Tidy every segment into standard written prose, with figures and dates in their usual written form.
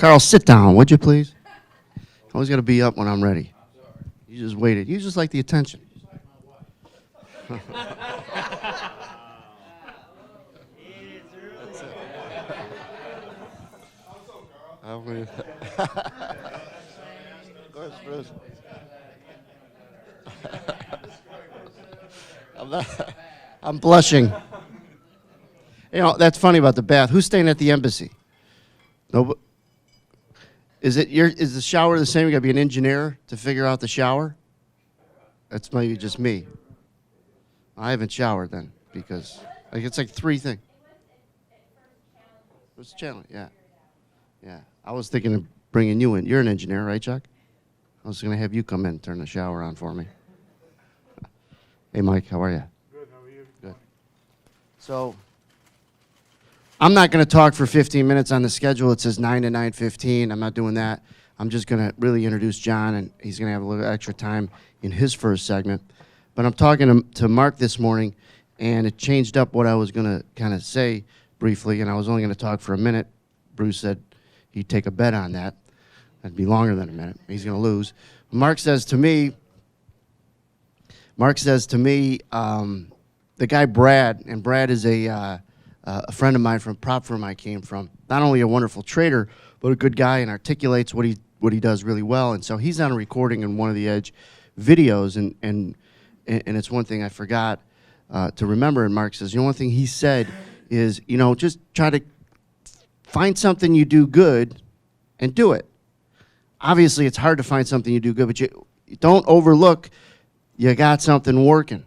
Carl, sit down, would you please? Always got to be up when I'm ready. You just waited. You just like the attention. I'm blushing. You know, that's funny about the bath. Who's staying at the embassy? No. Is the shower the same? You got to be an engineer to figure out the shower? That's maybe just me. I haven't showered then because it's like three things. It's a challenge, yeah. Yeah. I was thinking of bringing you in. You're an engineer, right, Chuck? I was going to have you come in and turn the shower on for me. Hey, Mike, how are you? Good, how are you? Good. So, I'm not going to talk for 15 minutes on the schedule. It says 9 to 9:15. I'm not doing that. I'm just going to really introduce John, and he's going to have a little extra time in his first segment. But I'm talking to Mark this morning, and it changed up what I was going to kind of say briefly, and I was only going to talk for a minute. Bruce said he'd take a bet on that. That'd be longer than a minute. He's going to lose. Mark says to me, the guy Brad, and Brad is a friend of mine from prop firm I came from. Not only a wonderful trader, but a good guy and articulates what he does really well. And so he's on a recording in one of the Edge videos, and it's one thing I forgot to remember. And Mark says, one thing he said is, just try to find something you do good and do it. Obviously, it's hard to find something you do good, but you don't overlook you got something working,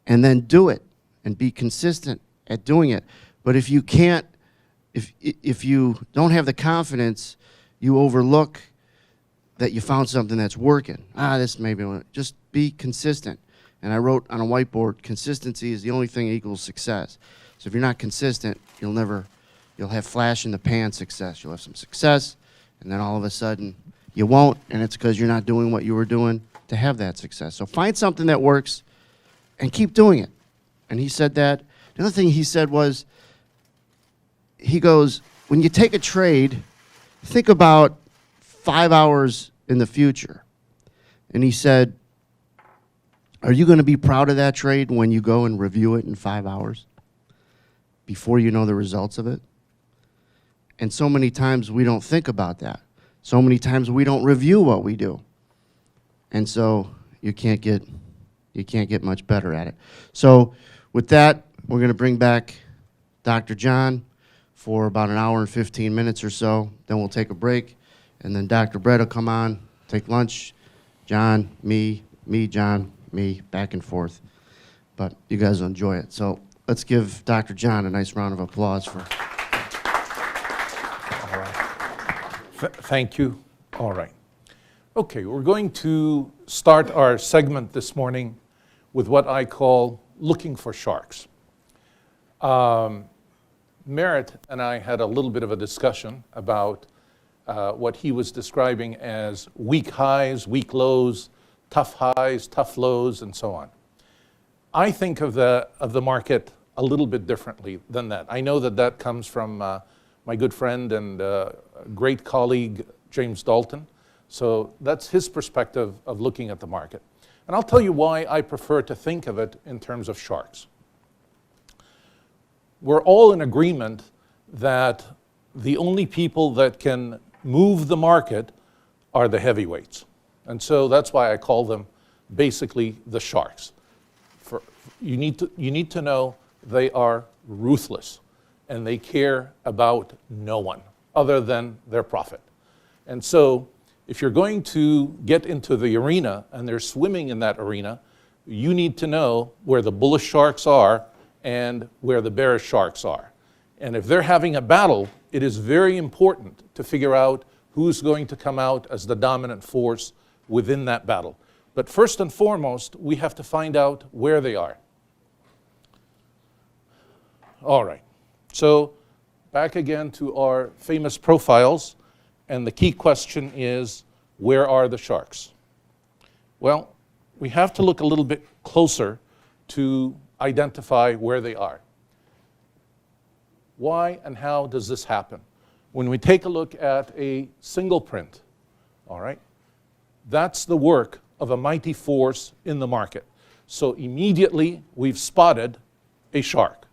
and then do it and be consistent at doing it. But if you can't, if you don't have the confidence, you overlook that you found something that's working. This maybe, just be consistent. And I wrote on a whiteboard, consistency is the only thing that equals success. So if you're not consistent, you'll have flash in the pan success. You'll have some success, and then all of a sudden you won't, and it's because you're not doing what you were doing to have that success. So find something that works and keep doing it. And he said that. The other thing he said was, he goes, when you take a trade, think about 5 hours in the future. And he said, are you going to be proud of that trade when you go and review it in 5 hours before you know the results of it? And so many times we don't think about that. So many times we don't review what we do. And so you can't get much better at it. So with that, we're going to bring back Dr. John for about an hour and 15 minutes or so. Then we'll take a break. And then Dr. Brett will come on, take lunch. John, me, John, me, back and forth. But you guys will enjoy it. So let's give Dr. John a nice round of applause for. All right. Thank you. All right. Okay, we're going to start our segment this morning with what I call looking for sharks. Merritt and I had a little bit of a discussion about what he was describing as weak highs, weak lows, tough highs, tough lows, and so on. I think of the market a little bit differently than that. I know that comes from my good friend and great colleague, James Dalton. So that's his perspective of looking at the market. And I'll tell you why I prefer to think of it in terms of sharks. We're all in agreement that the only people that can move the market are the heavyweights. And so that's why I call them basically the sharks. You need to know they are ruthless and they care about no one other than their profit. And so if you're going to get into the arena and they're swimming in that arena, you need to know where the bullish sharks are and where the bearish sharks are. And if they're having a battle, it is very important to figure out who's going to come out as the dominant force within that battle. But first and foremost, we have to find out where they are. All right, so back again to our famous profiles. And the key question is, where are the sharks? Well, we have to look a little bit closer to identify where they are. Why and how does this happen? When we take a look at a single print, all right, that's the work of a mighty force in the market. So immediately we've spotted a shark.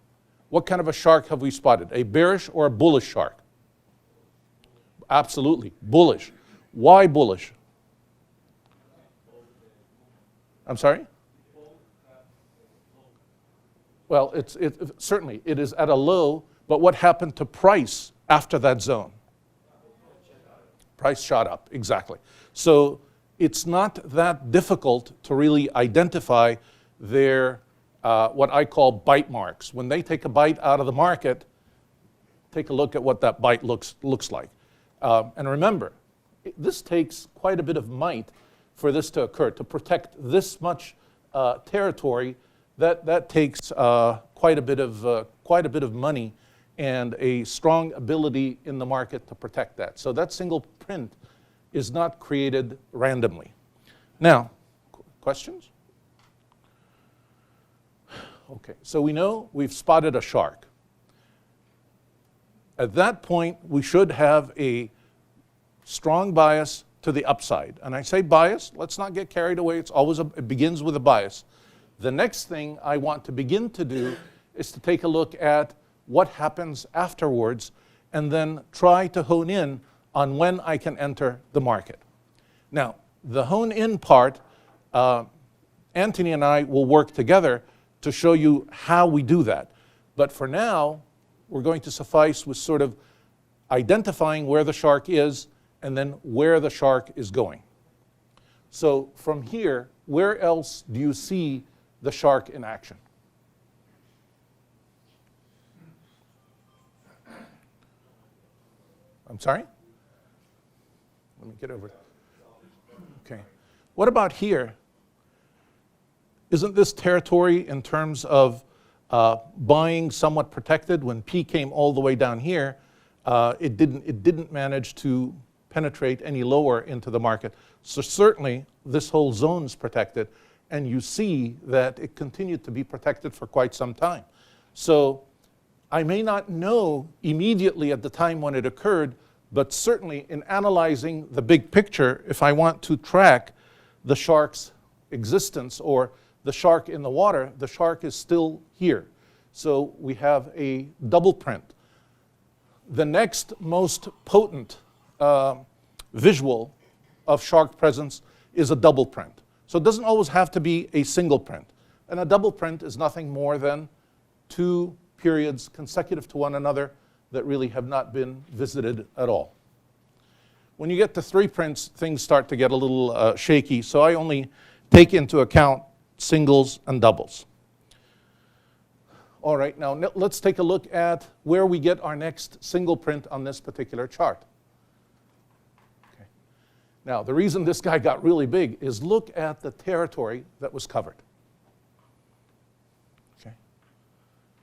What kind of a shark have we spotted? A bearish or a bullish shark? Absolutely, bullish. Why bullish? I'm sorry? Well, certainly it is at a low, but what happened to price after that zone? Price shot up, exactly. So it's not that difficult to really identify their, what I call bite marks. When they take a bite out of the market, take a look at what that bite looks like. And remember, this takes quite a bit of might for this to occur. To protect this much territory, that takes quite a bit of money and a strong ability in the market to protect that. So that single print is not created randomly. Now, questions? Okay, so we know we've spotted a shark. At that point, we should have a strong bias to the upside. And I say bias, let's not get carried away. It begins with a bias. The next thing I want to begin to do is to take a look at what happens afterwards and then try to hone in on when I can enter the market. Now, the hone in part, Anthony and I will work together to show you how we do that. But for now, we're going to suffice with sort of identifying where the shark is and then where the shark is going. So from here, where else do you see the shark in action? I'm sorry? Let me get over it. Okay. What about here? Isn't this territory in terms of buying somewhat protected? When P came all the way down here, it didn't manage to penetrate any lower into the market. So certainly this whole zone's protected, and you see that it continued to be protected for quite some time. So I may not know immediately at the time when it occurred, but certainly in analyzing the big picture, if I want to track the shark's existence or the shark in the water, the shark is still here. So we have a double print. The next most potent visual of shark presence is a double print. So it doesn't always have to be a single print. And a double print is nothing more than two periods consecutive to one another that really have not been visited at all. When you get to three prints, things start to get a little shaky, so I only take into account singles and doubles. All right, now let's take a look at where we get our next single print on this particular chart. Okay. Now, the reason this guy got really big is look at the territory that was covered. Okay.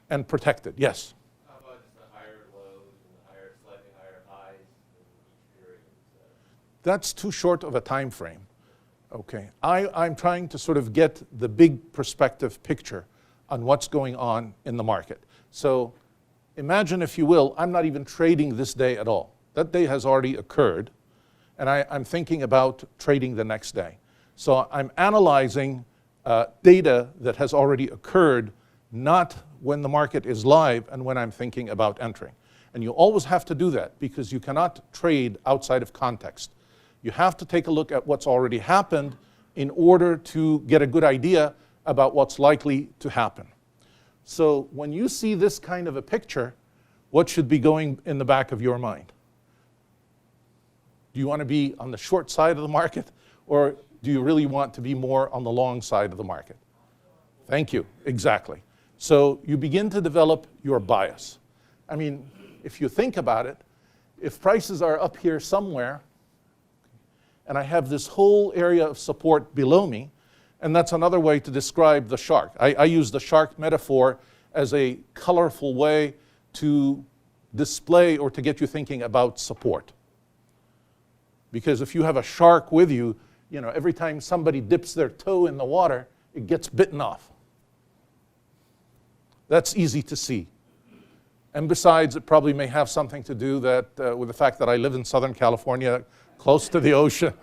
And protected, yes? How about just the higher lows and the higher, slightly higher highs in each period? That's too short of a time frame. Okay, I'm trying to sort of get the big perspective picture on what's going on in the market. So imagine, if you will, I'm not even trading this day at all. That day has already occurred, and I'm thinking about trading the next day. So I'm analyzing data that has already occurred, not when the market is live and when I'm thinking about entering. And you always have to do that because you cannot trade outside of context. You have to take a look at what's already happened in order to get a good idea about what's likely to happen. So when you see this kind of a picture, what should be going in the back of your mind? Do you want to be on the short side of the market, or do you really want to be more on the long side of the market? Thank you, exactly. So you begin to develop your bias. I mean, if you think about it, if prices are up here somewhere, and I have this whole area of support below me, and that's another way to describe the shark. I use the shark metaphor as a colorful way to display or to get you thinking about support. Because if you have a shark with you, you know, every time somebody dips their toe in the water, it gets bitten off. That's easy to see. And besides, it probably may have something to do with the fact that I live in Southern California, close to the ocean.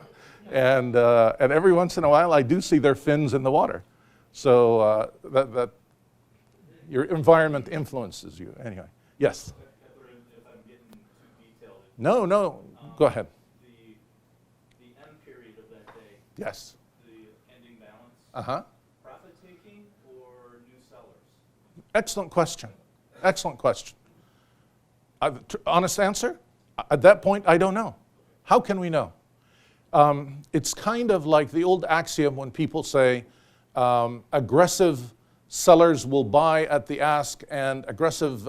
And every once in a while, I do see their fins in the water. So that your environment influences you. Anyway, yes? If I'm getting too detailed. No, go ahead. The end period of that day, Yes. the ending balance, Uh-huh. profit taking or new sellers? Excellent question. Excellent question. Honest answer? At that point, I don't know. How can we know? It's kind of like the old axiom when people say aggressive sellers will buy at the ask and aggressive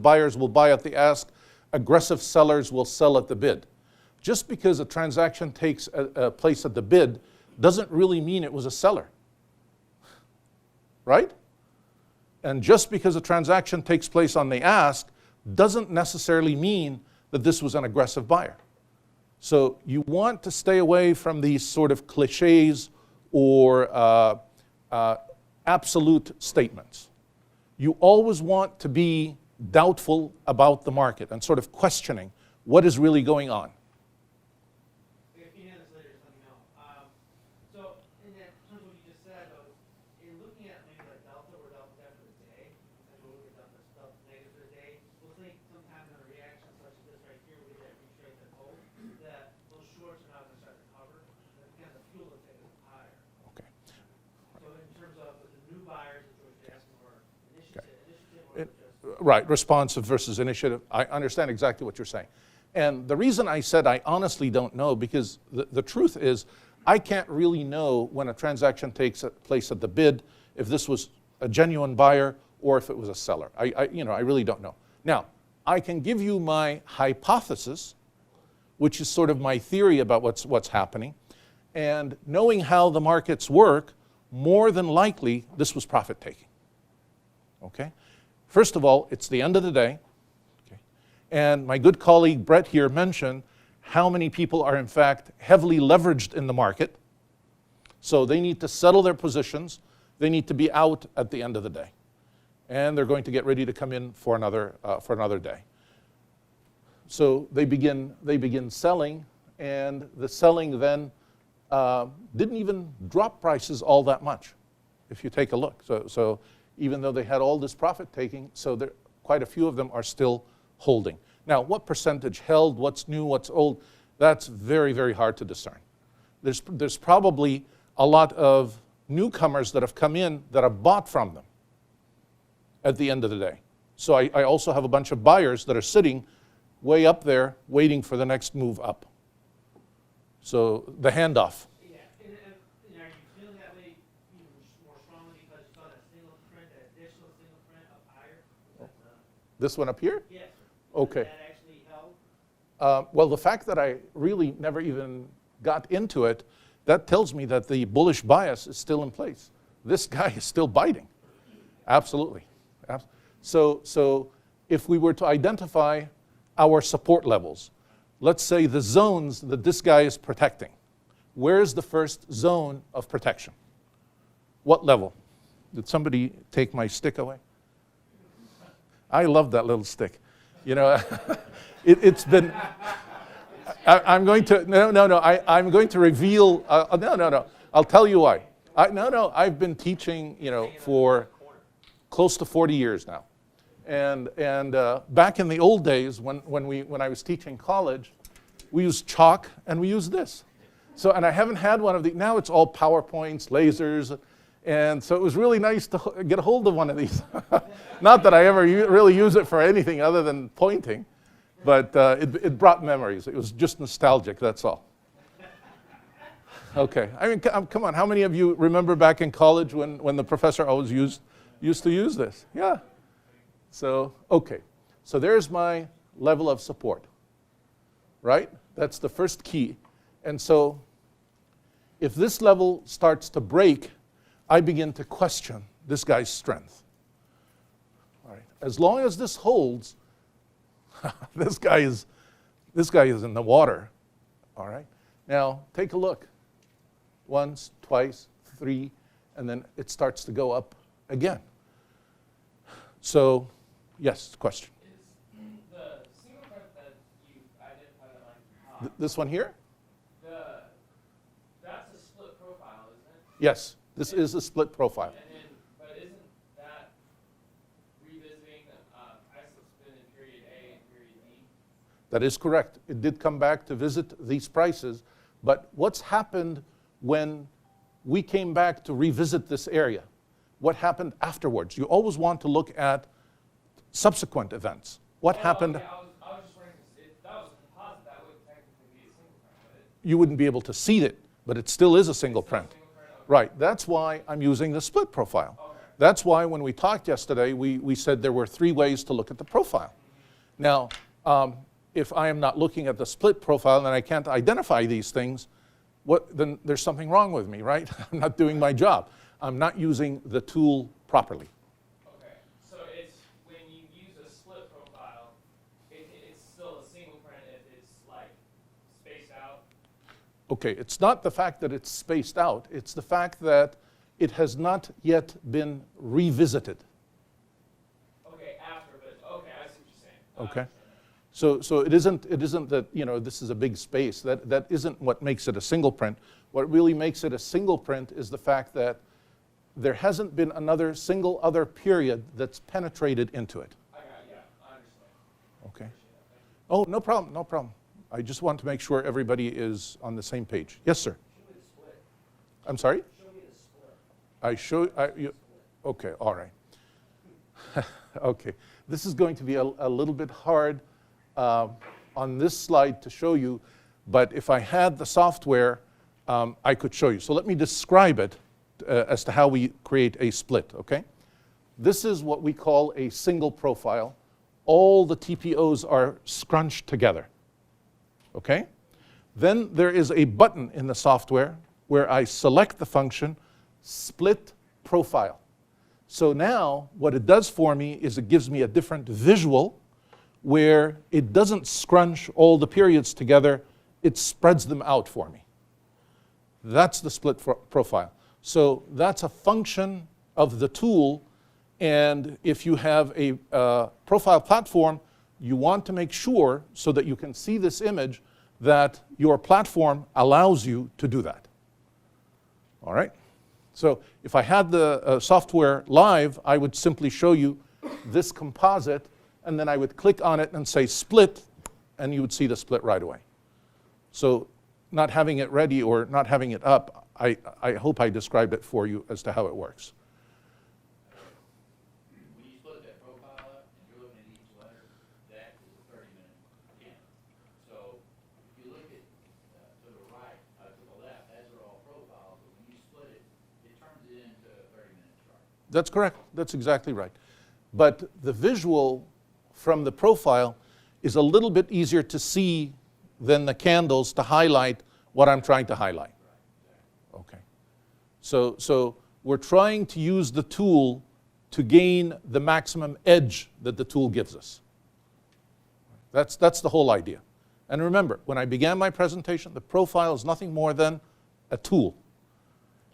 buyers will buy at the ask, aggressive sellers will sell at the bid. Just because a transaction takes a place at the bid doesn't really mean it was a seller, right? And just because a transaction takes place on the ask doesn't necessarily mean that this was an aggressive buyer. So you want to stay away from these sort of cliches or absolute statements. You always want to be doubtful about the market and sort of questioning what is really going on. If you have this later, just let me know. So, in that terms of what you just said, though, in looking at maybe like delta or delta debt for the day, and we'll look at delta negative for the day, we'll think sometime in a reaction such as this right here, we get that retrace that hold, that those shorts are not going to start to cover, and kind of the fuel will take it higher. Okay. So, in terms of with the new buyers, that George is asking for initiative or just Right, responsive versus initiative. I understand exactly what you're saying. And the reason I said I honestly don't know, because the truth is I can't really know when a transaction takes place at the bid, if this was a genuine buyer or if it was a seller. I really don't know. Now, I can give you my hypothesis, which is sort of my theory about what's happening. And knowing how the markets work, more than likely this was profit taking. Okay? First of all, it's the end of the day. Okay? And my good colleague Brett here mentioned how many people are in fact heavily leveraged in the market. So they need to settle their positions. They need to be out at the end of the day. And they're going to get ready to come in for another day. So they begin selling, and the selling then didn't even drop prices all that much, if you take a look. So even though they had all this profit taking, so quite a few of them are still holding. Now, what percentage held, what's new, what's old, that's very, very hard to discern. There's probably a lot of newcomers that have come in that have bought from them at the end of the day. So I also have a bunch of buyers that are sitting way up there waiting for the next move up. So the handoff. Yeah, and are you feeling that way even more strongly because you saw that single print, that additional single print up higher? This one up here? Yes. Okay. That actually held? Well, the fact that I really never even got into it, that tells me that the bullish bias is still in place. This guy is still biting. Absolutely. So if we were to identify our support levels, let's say the zones that this guy is protecting, where's the first zone of protection? What level? Did somebody take my stick away? I love that little stick. You know, it's been, I'm going to, I'm going to reveal, no, I'll tell you why. I've been teaching, for close to 40 years now. And back in the old days when I was teaching college, we used chalk and we used this. So, and I haven't had one of these, now it's all PowerPoints, lasers, and so it was really nice to get a hold of one of these. Not that I ever really use it for anything other than pointing, but it brought memories. It was just nostalgic, that's all. Okay, I mean, come on, how many of you remember back in college when the professor always used to use this? Yeah. So, okay, so there's my level of support, right? That's the first key. And so if this level starts to break, I begin to question this guy's strength. All right. As long as this holds, this guy is in the water. All right. Now take a look. Once, twice, three, and then it starts to go up again. So Yes, question. Is the single print that you identified at like top, This one here? that's a split profile, isn't it? Yes, this is a split profile. And then, but isn't that revisiting isospin in period A and period B? That is correct. It did come back to visit these prices, but what's happened when we came back to revisit this area? What happened afterwards? You always want to look at subsequent events. What happened? Okay, I was just wondering, 'cause if that was a composite, that would technically be a single print, but You wouldn't be able to see it, but it still is a single print. single print, okay. Right, that's why I'm using the split profile. Okay. That's why when we talked yesterday, we said there were 3 ways to look at the profile. Now, if I am not looking at the split profile and I can't identify these things, then there's something wrong with me, right? I'm not doing my job. I'm not using the tool properly. Okay, so it's, when you use a split profile, it's still a single print if it's like spaced out? Okay, it's not the fact that it's spaced out, it's the fact that it has not yet been revisited. Okay, after, but, okay, I see what you're saying. Okay. So it isn't that, you know, this is a big space. That isn't what makes it a single print. What really makes it a single print is the fact that there hasn't been another single other period that's penetrated into it. I got it, yeah, I understand. Okay. Appreciate that, thank you. Oh, no problem, no problem. I just want to make sure everybody is on the same page. Yes, sir. Show me the split. I'm sorry? Show me the split. Okay, all right. Okay, this is going to be a little bit hard on this slide to show you, but if I had the software, I could show you. So let me describe it as to how we create a split, okay? This is what we call a single profile. All the TPOs are scrunched together, okay? Then there is a button in the software where I select the function split profile. So now what it does for me is it gives me a different visual where it doesn't scrunch all the periods together, it spreads them out for me. That's the split profile. So that's a function of the tool, and if you have a profile platform, you want to make sure, so that you can see this image, that your platform allows you to do that. All right? So if I had the software live, I would simply show you this composite, and then I would click on it and say split, and you would see the split right away. So not having it ready or not having it up, I hope I described it for you as to how it works. When you split that profile up and you're looking at each letter, that is a 30-minute count. So if you look at to the right, to the left, those are all profiles, but when you split it, it turns it into a 30-minute chart. That's correct. That's exactly right. But the visual from the profile is a little bit easier to see than the candles to highlight what I'm trying to highlight. Okay. So we're trying to use the tool to gain the maximum edge that the tool gives us. That's the whole idea. And remember, when I began my presentation, the profile is nothing more than a tool.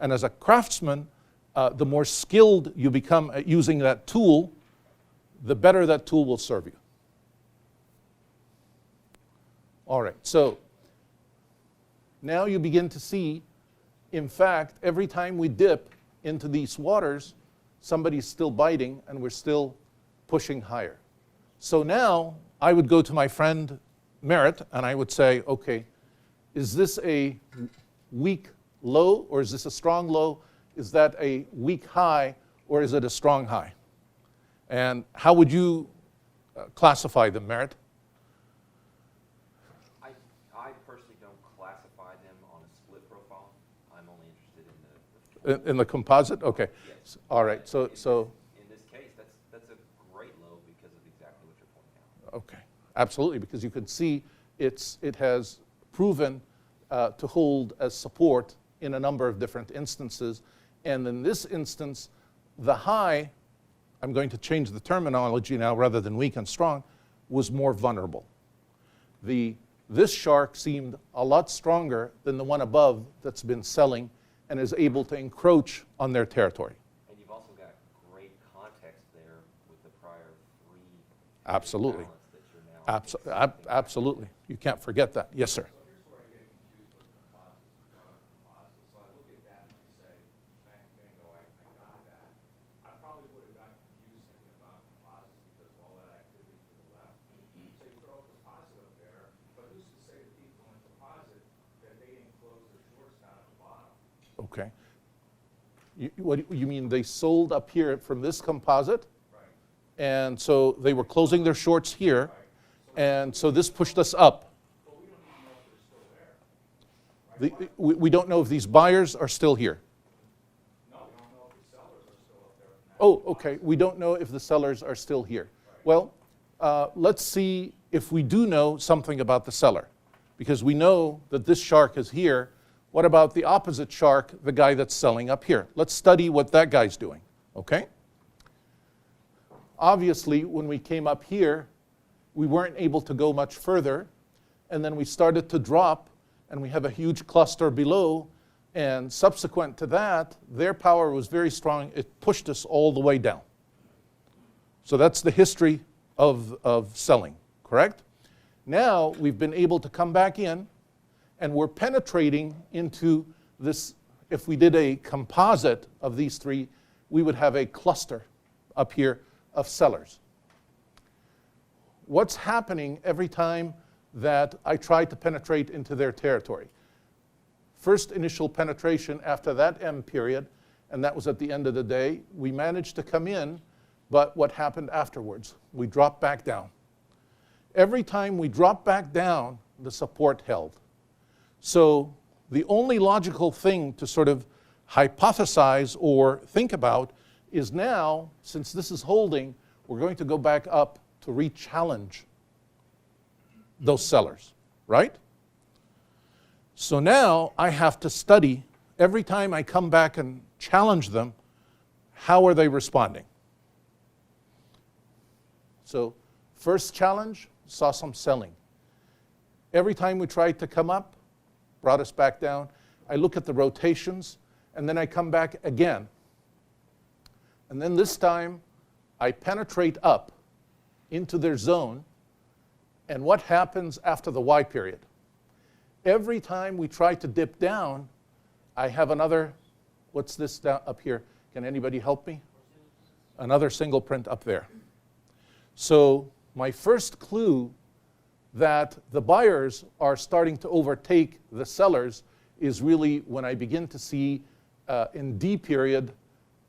And as a craftsman, the more skilled you become at using that tool, the better that tool will serve you. All right, so now you begin to see, in fact, every time we dip into these waters, somebody's still biting and we're still pushing higher. So now I would go to my friend Merritt and I would say, okay, is this a weak low or is this a strong low? Is that a weak high or is it a strong high? And how would you classify them, Merritt? I personally don't classify them on a split profile. I'm only interested in the In the composite? Okay. Yes. All right. So in this case, that's a great low because of exactly what you're pointing out. okay. Absolutely, because you can see it has proven to hold as support in a number of different instances. And in this instance, the high, I'm going to change the terminology now rather than weak and strong, was more vulnerable. This shark seemed a lot stronger than the one above that's been selling and is able to encroach on their territory. And you've also got great context there with the prior 3 Absolutely. balance that you're now Absolutely. You can't forget that. Yes, sir. So here's where I get confused with composites. So I look at that and I say, bingo, I got that. I probably would have gotten confused thinking about composites because of all that activity to the left. So you throw a composite up there, but who's to say to people in composite that they didn't close their shorts down at the bottom? Okay. What you mean they sold up here from this composite? Right. And so they were closing their shorts here, and so this pushed us up. But we don't even know if they're still there. We don't know if these buyers are still here. No, we don't know if the sellers are still up there. Oh, okay. We don't know if the sellers are still here. Well, let's see if we do know something about the seller, because we know that this shark is here. What about the opposite shark, the guy that's selling up here? Let's study what that guy's doing, okay? Obviously, when we came up here, we weren't able to go much further, and then we started to drop, and we have a huge cluster below, and subsequent to that, their power was very strong. It pushed us all the way down. So that's the history of selling, correct? Now we've been able to come back in, and we're penetrating into this. If we did a composite of these three, we would have a cluster up here of sellers. What's happening every time that I try to penetrate into their territory? First initial penetration after that M period, and that was at the end of the day, we managed to come in, but what happened afterwards? We dropped back down. Every time we dropped back down, the support held. So the only logical thing to sort of hypothesize or think about is now, since this is holding, we're going to go back up to re-challenge those sellers, right? So now I have to study, every time I come back and challenge them, how are they responding? So first challenge, saw some selling. Every time we tried to come up, brought us back down. I look at the rotations, and then I come back again. And then this time, I penetrate up into their zone, and what happens after the Y period? Every time we try to dip down, I have another, what's this down up here? Can anybody help me? Another single print up there. So my first clue that the buyers are starting to overtake the sellers is really when I begin to see in D period,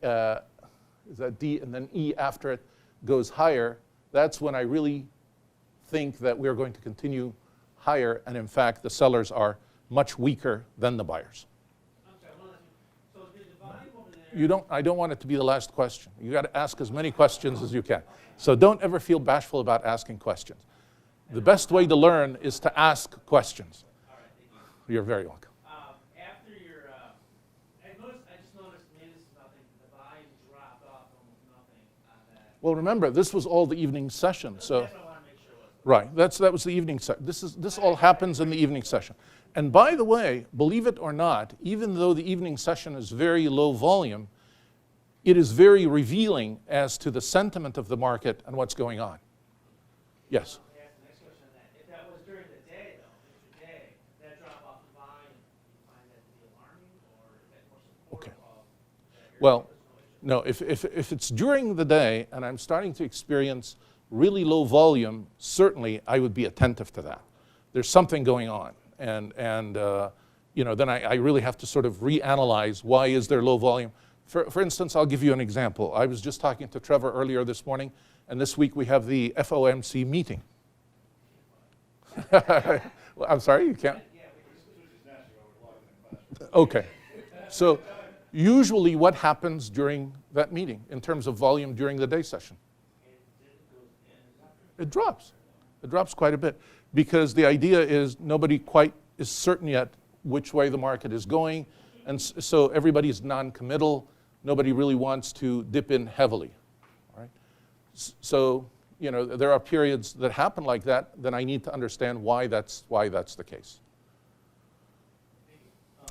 is that D and then E after it goes higher, that's when I really think that we're going to continue higher, and in fact the sellers are much weaker than the buyers. I'm sorry, one last thing. So did the volume over there? I don't want it to be the last question. You got to ask as many questions as you can. So don't ever feel bashful about asking questions. The best way to learn is to ask questions. All right, thank you. You're very welcome. After your, I just noticed, maybe this is nothing, the volume dropped off almost nothing on that. Well, remember, this was all the evening session, so. That's what I want to make sure was. Right, that was the evening session. This all happens in the evening session. And by the way, believe it or not, even though the evening session is very low volume, it is very revealing as to the sentiment of the market and what's going on. Yes? Let me ask the next question on that. If that was during the day, though, intraday, that drop off the volume, do you find that to be alarming, or is that more Okay. supportive of that area? Well, There's no issue. no, if it's during the day and I'm starting to experience really low volume, certainly I would be attentive to that. There's something going on. And you know, then I really have to sort of reanalyze why is there low volume. For instance, I'll give you an example. I was just talking to Trevor earlier this morning, and this week we have the FOMC meeting. Well, I'm sorry, you can't? Okay. So usually what happens during that meeting in terms of volume during the day session? It drops. It drops quite a bit because the idea is nobody quite is certain yet which way the market is going, and so everybody's non-committal. Nobody really wants to dip in heavily. All right? So you know, there are periods that happen like that. Then I need to understand why that's the case.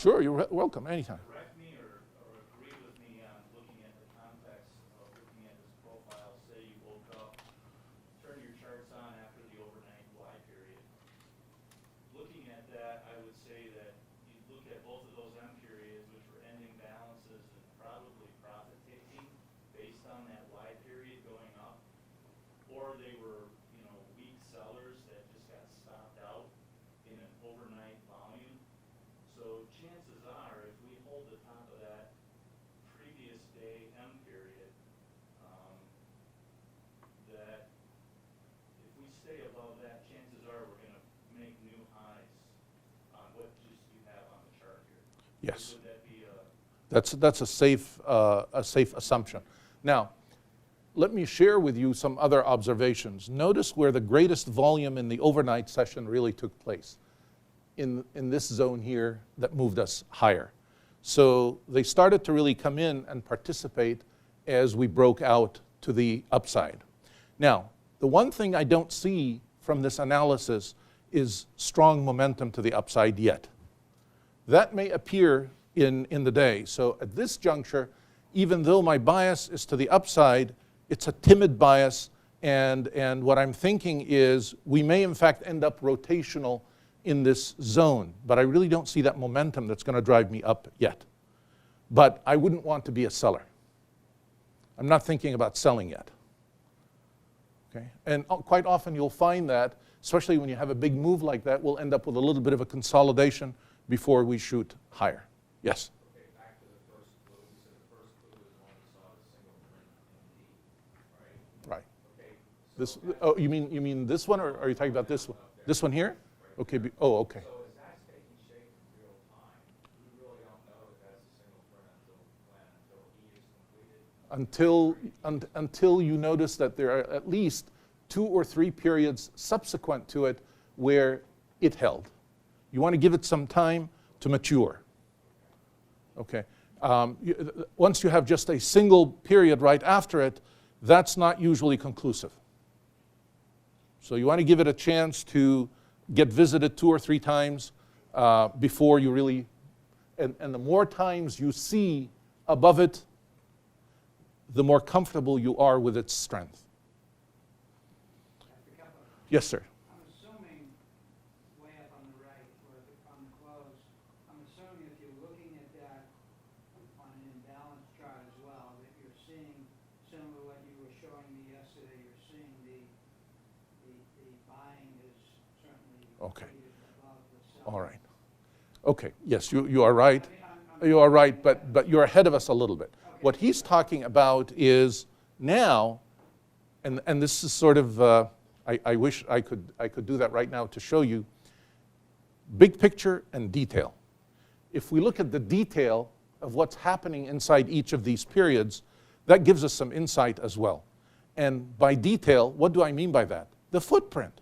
Sure, you're welcome anytime. Correct me or agree with me on looking at the context of looking at this profile. Say you woke up, turn your say that you look at both of those M periods, which were ending balances and probably profit taking based on that Y period going up, or they were, you know, weak sellers that just got stopped out in an overnight volume. So chances are, if we hold the top of that previous day M period, that if we stay above that, chances are we're gonna make new highs on what just you have on the chart here. Yes. Would that be a? That's a safe assumption. Now, let me share with you some other observations. Notice where the greatest volume in the overnight session really took place, in this zone here that moved us higher. So they started to really come in and participate as we broke out to the upside. Now, the one thing I don't see from this analysis is strong momentum to the upside yet. That may appear in the day. So at this juncture, even though my bias is to the upside, it's a timid bias, and what I'm thinking is we may in fact end up rotational in this zone, but I really don't see that momentum that's going to drive me up yet. But I wouldn't want to be a seller. I'm not thinking about selling yet. Okay? And quite often you'll find that, especially when you have a big move like that, we'll end up with a little bit of a consolidation before we shoot higher. Yes? Okay, back to the first clue. You said the first clue is when we saw the single print MD, right? Right. Okay. This, oh, you mean this one, or are you talking about this one? This one here? Okay. Oh, okay. So as that's taking shape in real time, you really don't know that that's a single print until when? Until E is completed? Until you notice that there are at least 2 or 3 periods subsequent to it where it held. You want to give it some time to mature. Okay. Once you have just a single period right after it, that's not usually conclusive. So you want to give it a chance to get visited 2 or 3 times before you really, and the more times you see above it, the more comfortable you are with its strength. Yes, sir. I'm assuming, way up on the right, or on the close, I'm assuming if you're looking at that on an imbalance chart as well, that you're seeing, similar to what you were showing me yesterday, you're seeing the buying is certainly Okay. weighted above the selling. All right. Okay. Yes, you are right. I mean, I'm You are right, but you're ahead of us a little bit. What he's talking about is now, and this is sort of, I wish I could do that right now to show you, big picture and detail. If we look at the detail of what's happening inside each of these periods, that gives us some insight as well. And by detail, what do I mean by that? The footprint.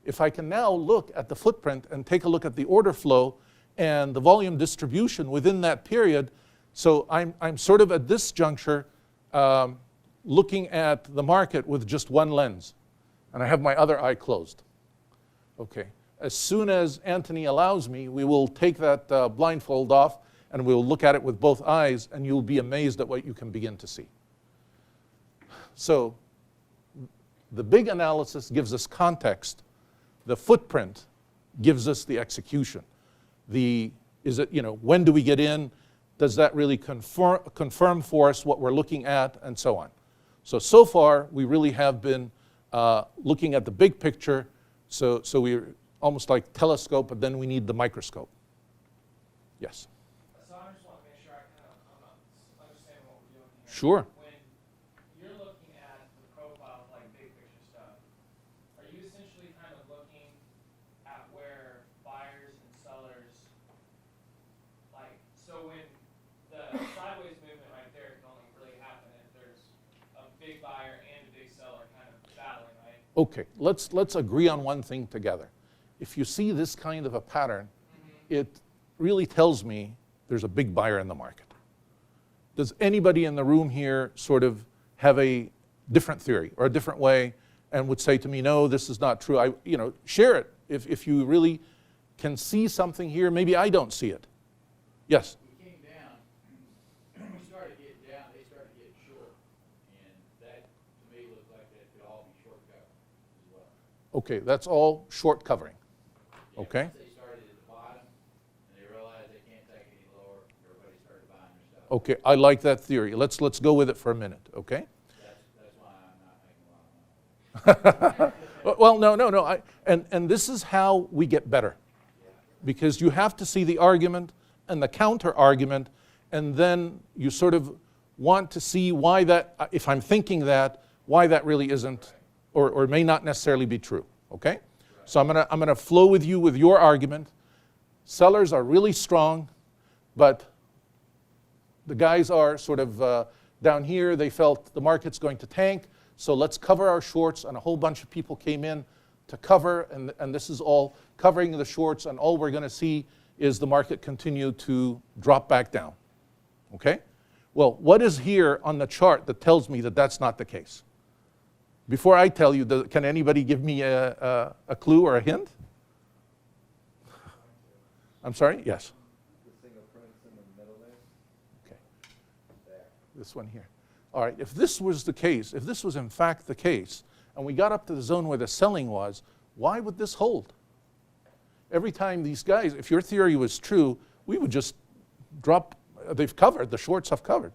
If I can now look at the footprint and take a look at the order flow and the volume distribution within that period, so I'm sort of at this juncture looking at the market with just one lens, and I have my other eye closed. Okay. As soon as Anthony allows me, we will take that blindfold off and we'll look at it with both eyes, and you'll be amazed at what you can begin to see. So the big analysis gives us context. The footprint gives us the execution. When do we get in? Does that really confirm for us what we're looking at, and so on? So far, we really have been looking at the big picture, so we're almost like telescope, but then we need the microscope. Yes? So I just want to make sure I kind of understand what we're doing here. Sure. When you're looking at the profile of like big picture stuff, are you essentially kind of looking at where buyers and sellers, like, so when the sideways movement right there can only really happen if there's a big buyer and a big seller kind of battling, right? Okay, let's agree on one thing together. If you see this kind of a pattern, it really tells me there's a big buyer in the market. Does anybody in the room here sort of have a different theory or a different way and would say to me, no, this is not true? Share it. If you really can see something here, maybe I don't see it. Yes? We came down, we started getting down, they started getting short, and that, to me, looked like that could all be short cover as well. Okay, that's all short covering. Yeah, Okay. once they started at the bottom, Okay, I like that theory. Let's go with it for a minute, okay? That's why I'm not making a lot of money. Well, no. And this is how we get better. Because you have to see the argument and the counter argument, and then you sort of want to see why that, if I'm thinking that, why that really isn't, or may not necessarily be true, okay? So I'm gonna flow with you with your argument. Sellers are really strong, but the guys are sort of down here, they felt the market's going to tank, so let's cover our shorts, and a whole bunch of people came in to cover, and this is all covering the shorts, and all we're going to see is the market continue to drop back down, okay? Well, what is here on the chart that tells me that that's not the case? Before I tell you, can anybody give me a clue or a hint? I'm sorry? Yes. The single prints in the middle there? Okay. There. This one here. All right, if this was the case, if this was in fact the case, and we got up to the zone where the selling was, why would this hold? Every time these guys, if your theory was true, we would just drop, they've covered, the shorts have covered.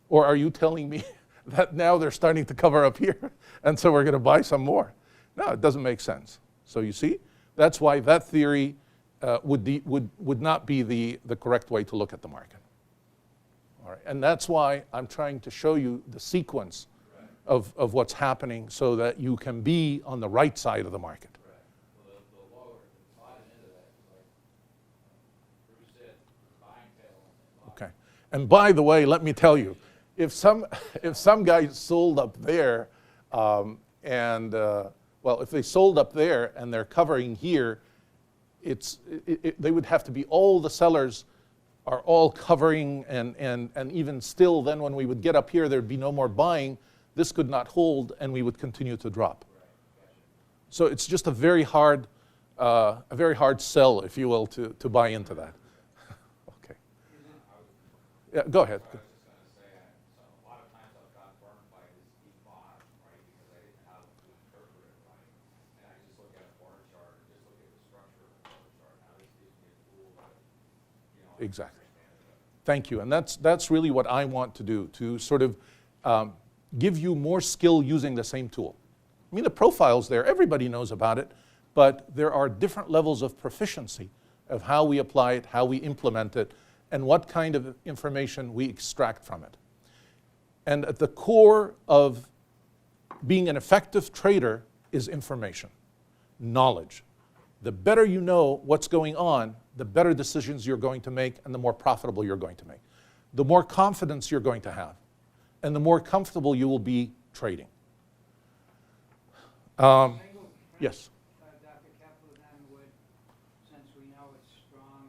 Or are you telling me that now they're starting to cover up here, and so we're going to buy some more? No, it doesn't make sense. So you see, that's why that theory would not be the correct way to look at the market. All right, and that's why I'm trying to show you the sequence of what's happening so that you can be on the right side of the market. Right. Well, the lower, the bottom end of that is like Bruce said, buying tail. Okay. And by the way, let me tell you, if some guy sold up there, well, if they sold up there and they're covering here, they would have to be all the sellers are all covering, and even still, then when we would get up here, there'd be no more buying. This could not hold, and we would continue to drop. So it's just a very hard sell, if you will, to buy into that. Okay. Yeah, go ahead. I was just going to say, a lot of times I've got burned by this deep bottom, right, because I didn't know how to interpret it right. And I just look at a bar chart, and just look at the structure of the bar chart. Now this gives me a tool that, Exactly. Thank you. And that's really what I want to do, to sort of give you more skill using the same tool. I mean, the profile's there. Everybody knows about it. But there are different levels of proficiency of how we apply it, how we implement it, and what kind of information we extract from it. And at the core of being an effective trader is information, knowledge. The better you know what's going on, the better decisions you're going to make and the more profitable you're going to make. The more confidence you're going to have, and the more comfortable you will be trading. Yes? Dr. Kepler then would, since we know it's strong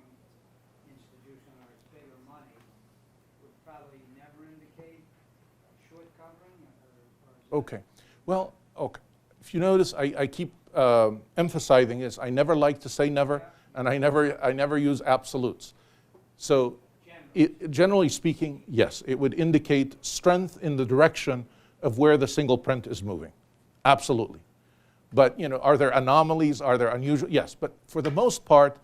institution or it's bigger money, would probably never indicate short covering or Okay. Well, okay. If you notice, I keep emphasizing this. I never like to say never, and I never use absolutes. So generally speaking, yes, it would indicate strength in the direction of where the single print is moving. Absolutely. But are there anomalies? Are there unusual? Yes, but for the most part,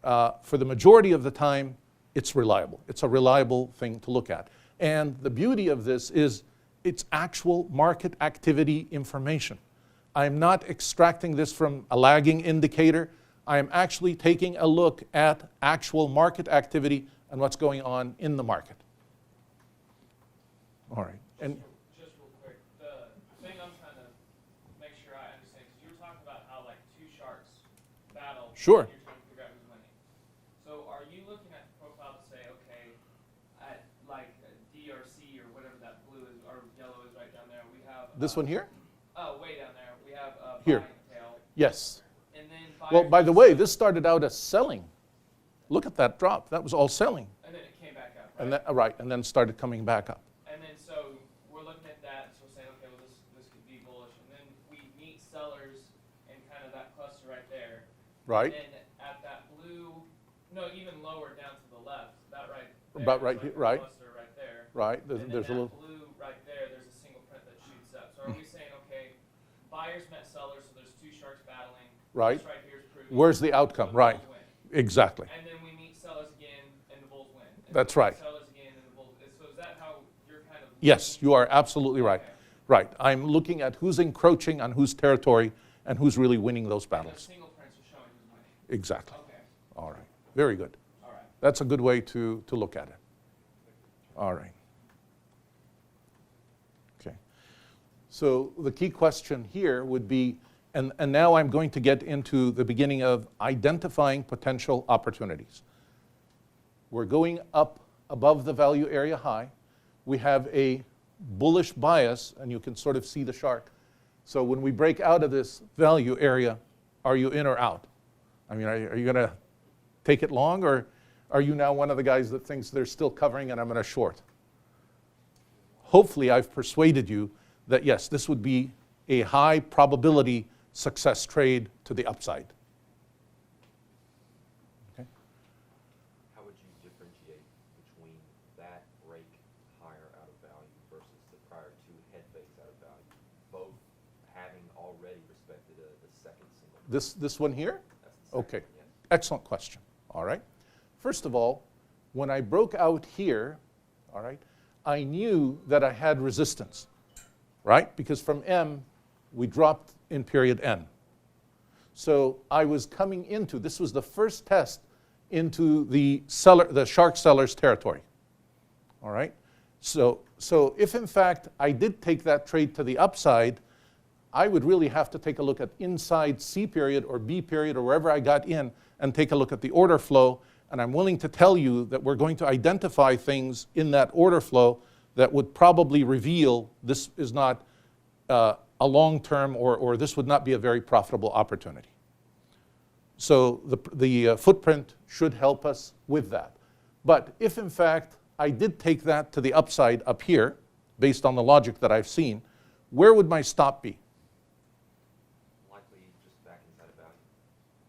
for the majority of the time, it's reliable. It's a reliable thing to look at. And the beauty of this is it's actual market activity information. I'm not extracting this from a lagging indicator. I am actually taking a look at actual market activity and what's going on in the market. All right. And Just real quick, the thing I'm trying to make sure I understand, because you were talking about how like two sharks battle. Sure. And you're trying to figure out who's winning. So are you looking at the profile to say, okay, at like DRC or whatever that blue is or yellow is right down there, we have this one here? Oh, way down there, we have Here. buying tail, Yes. and then Well, buyers by the and way, sellers, this started out as selling. Look at that drop. That was all selling. and then it came back up, right? And then, right, and then started coming back up. And then so we're looking at that, so we're saying, okay, well this could be bullish, and then we meet sellers in kind of that cluster right there. Right? And then at that blue, no, even lower down to the left, that right there. About is right like here, a right. Cluster right there. Right. And then There's a that little. blue right there, there's a single print that shoots up. So are we saying, okay, buyers met sellers, so there's two sharks battling. Right. This right here is proving. Where's the outcome? bulls Right. win. Exactly. And then we meet sellers again, and the bulls win. And That's then we right. meet sellers again, and the bulls. Yes, you are absolutely right. Right. I'm looking at who's encroaching on whose territory and who's really winning those The battles. single prints are showing who's winning. Exactly. Okay, All right. Very good. all right. That's a good way to look at it. All right. Okay. So the key question here would be, and now I'm going to get into the beginning of identifying potential opportunities. We're going up above the value area high. We have a bullish bias, and you can sort of see the shark. So when we break out of this value area, are you in or out? I mean, are you going to take it long, or are you now one of the guys that thinks they're still covering and I'm going to short? Hopefully I've persuaded you that yes, this would be a high probability success trade to the upside. Okay. How would you differentiate between that break higher out of value versus the prior two head fakes out of value, both having already respected the second single? This one here? That's the second Okay, one, yes. excellent question. All right. First of all, when I broke out here, all right, I knew that I had resistance, right? Because from M, we dropped in period N. So I was coming into, this was the first test into the shark seller's territory, all right? So if in fact I did take that trade to the upside, I would really have to take a look at inside C period or B period or wherever I got in and take a look at the order flow. And I'm willing to tell you that we're going to identify things in that order flow that would probably reveal this is not a long-term or this would not be a very profitable opportunity. So the footprint should help us with that. But if in fact I did take that to the upside up here, based on the logic that I've seen, where would my stop be? Likely just back inside of value.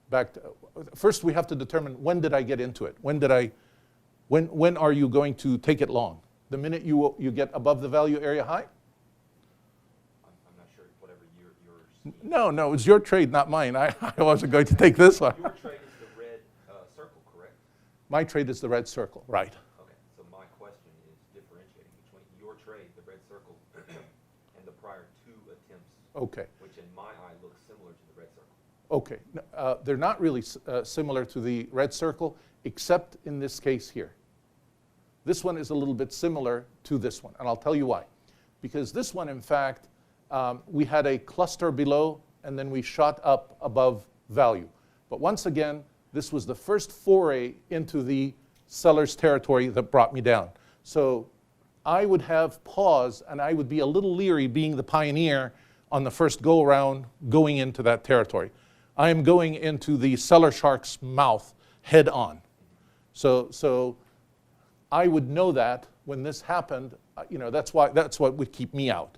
Back to, first we have to determine when did I get into it? When are you going to take it long? The minute you get above the value area high? I'm not sure whatever you're No, it's your trade, not mine. I wasn't going to take this one. Your trade is the red circle, correct? My trade is the red circle, right. Okay, so my question is differentiating between your trade, the red circle, and the prior two attempts, Okay. which in my eye look similar to the red circle. Okay, they're not really similar to the red circle, except in this case here. This one is a little bit similar to this one, and I'll tell you why. Because this one, in fact, we had a cluster below, and then we shot up above value. But once again, this was the first foray into the seller's territory that brought me down. So I would have pause, and I would be a little leery being the pioneer on the first go-around going into that territory. I am going into the seller shark's mouth head on. So I would know that when this happened, that's what would keep me out.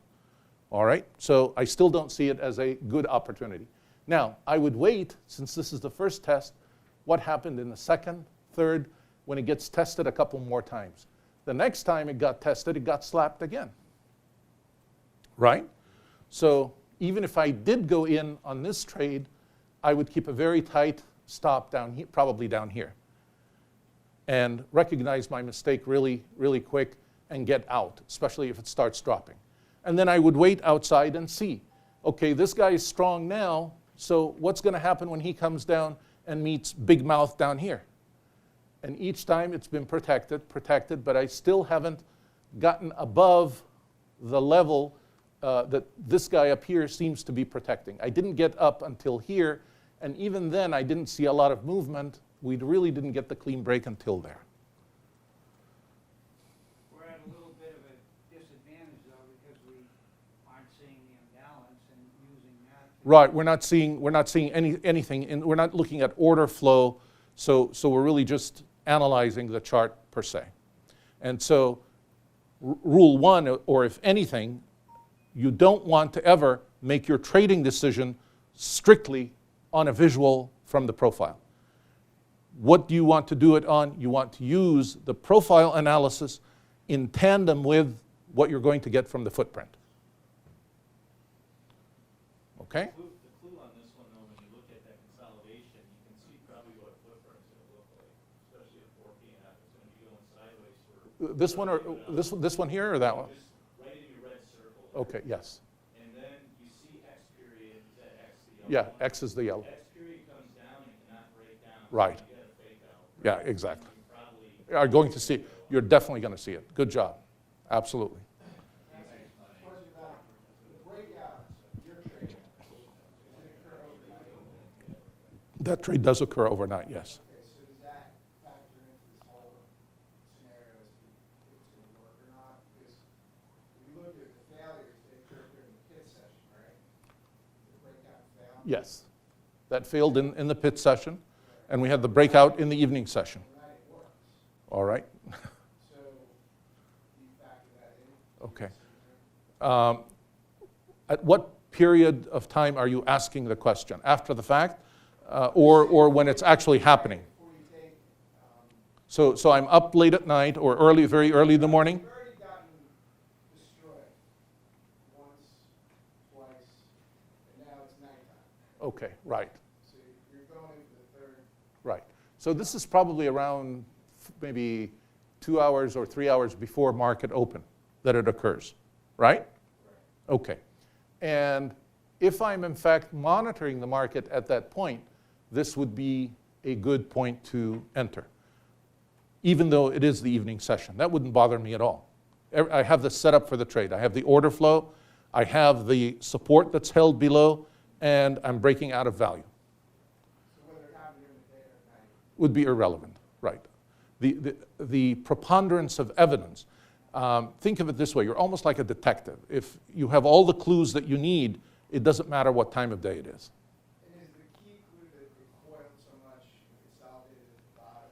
All right? So I still don't see it as a good opportunity. Now, I would wait, since this is the first test, what happened in the second, third, when it gets tested a couple more times. The next time it got tested, it got slapped again. Right? So even if I did go in on this trade, I would keep a very tight stop down here, probably down here, and recognize my mistake really, really quick and get out, especially if it starts dropping. And then I would wait outside and see, okay, this guy is strong now, so what's going to happen when he comes down and meets big mouth down here? And each time it's been protected, but I still haven't gotten above the level that this guy up here seems to be protecting. I didn't get up until here, and even then I didn't see a lot of movement. We really didn't get the clean break until there. We're at a little bit of a disadvantage though, because we aren't seeing the imbalance and using that. Right, we're not seeing anything, and we're not looking at order flow, so we're really just analyzing the chart per se. And so rule one, or if anything, you don't want to ever make your trading decision strictly on a visual from the profile. What do you want to do it on? You want to use the profile analysis in tandem with what you're going to get from the footprint. Okay? The clue on this one, though, when you look at that consolidation, you can see probably what footprint's gonna look like, especially at 4 p.m. It's gonna be going sideways for. This one or this one here or that one? Okay, yes. And then you see X period, is that X the Yeah, yellow one? X is the yellow. X period comes down and cannot break down. so Right. You get a fake out. Yeah, exactly. You probably, Are going to see, you're definitely going to see it. Good job. Absolutely. That trade does occur overnight, yes. Okay, so does that factor into this whole scenario as to if it's gonna work or not? Because if you look at the failures, they occurred during the pit session, right? The breakout failed. Yes. That failed in the pit session, and we had the breakout in the evening session. Right, it works. All right? So do you factor that in? Okay. At what period of time are you asking the question? After the fact, or when it's actually happening? Before you take, So I'm up late at night or early, very early in the morning? you've already gotten destroyed once, twice, and now it's nighttime. Okay, right, So you're going into the third. right. So this is probably around maybe 2 hours or 3 hours before market open that it occurs, right? Okay. And if I'm in fact monitoring the market at that point, this would be a good point to enter, even though it is the evening session. That wouldn't bother me at all. I have the setup for the trade. I have the order flow, I have the support that's held below, and I'm breaking out of value. So whether it happened during the day or night. Would be irrelevant, right? The preponderance of evidence, think of it this way, you're almost like a detective. If you have all the clues that you need, it doesn't matter what time of day it is. And is the key clue that it coiled so much and consolidated at the bottom?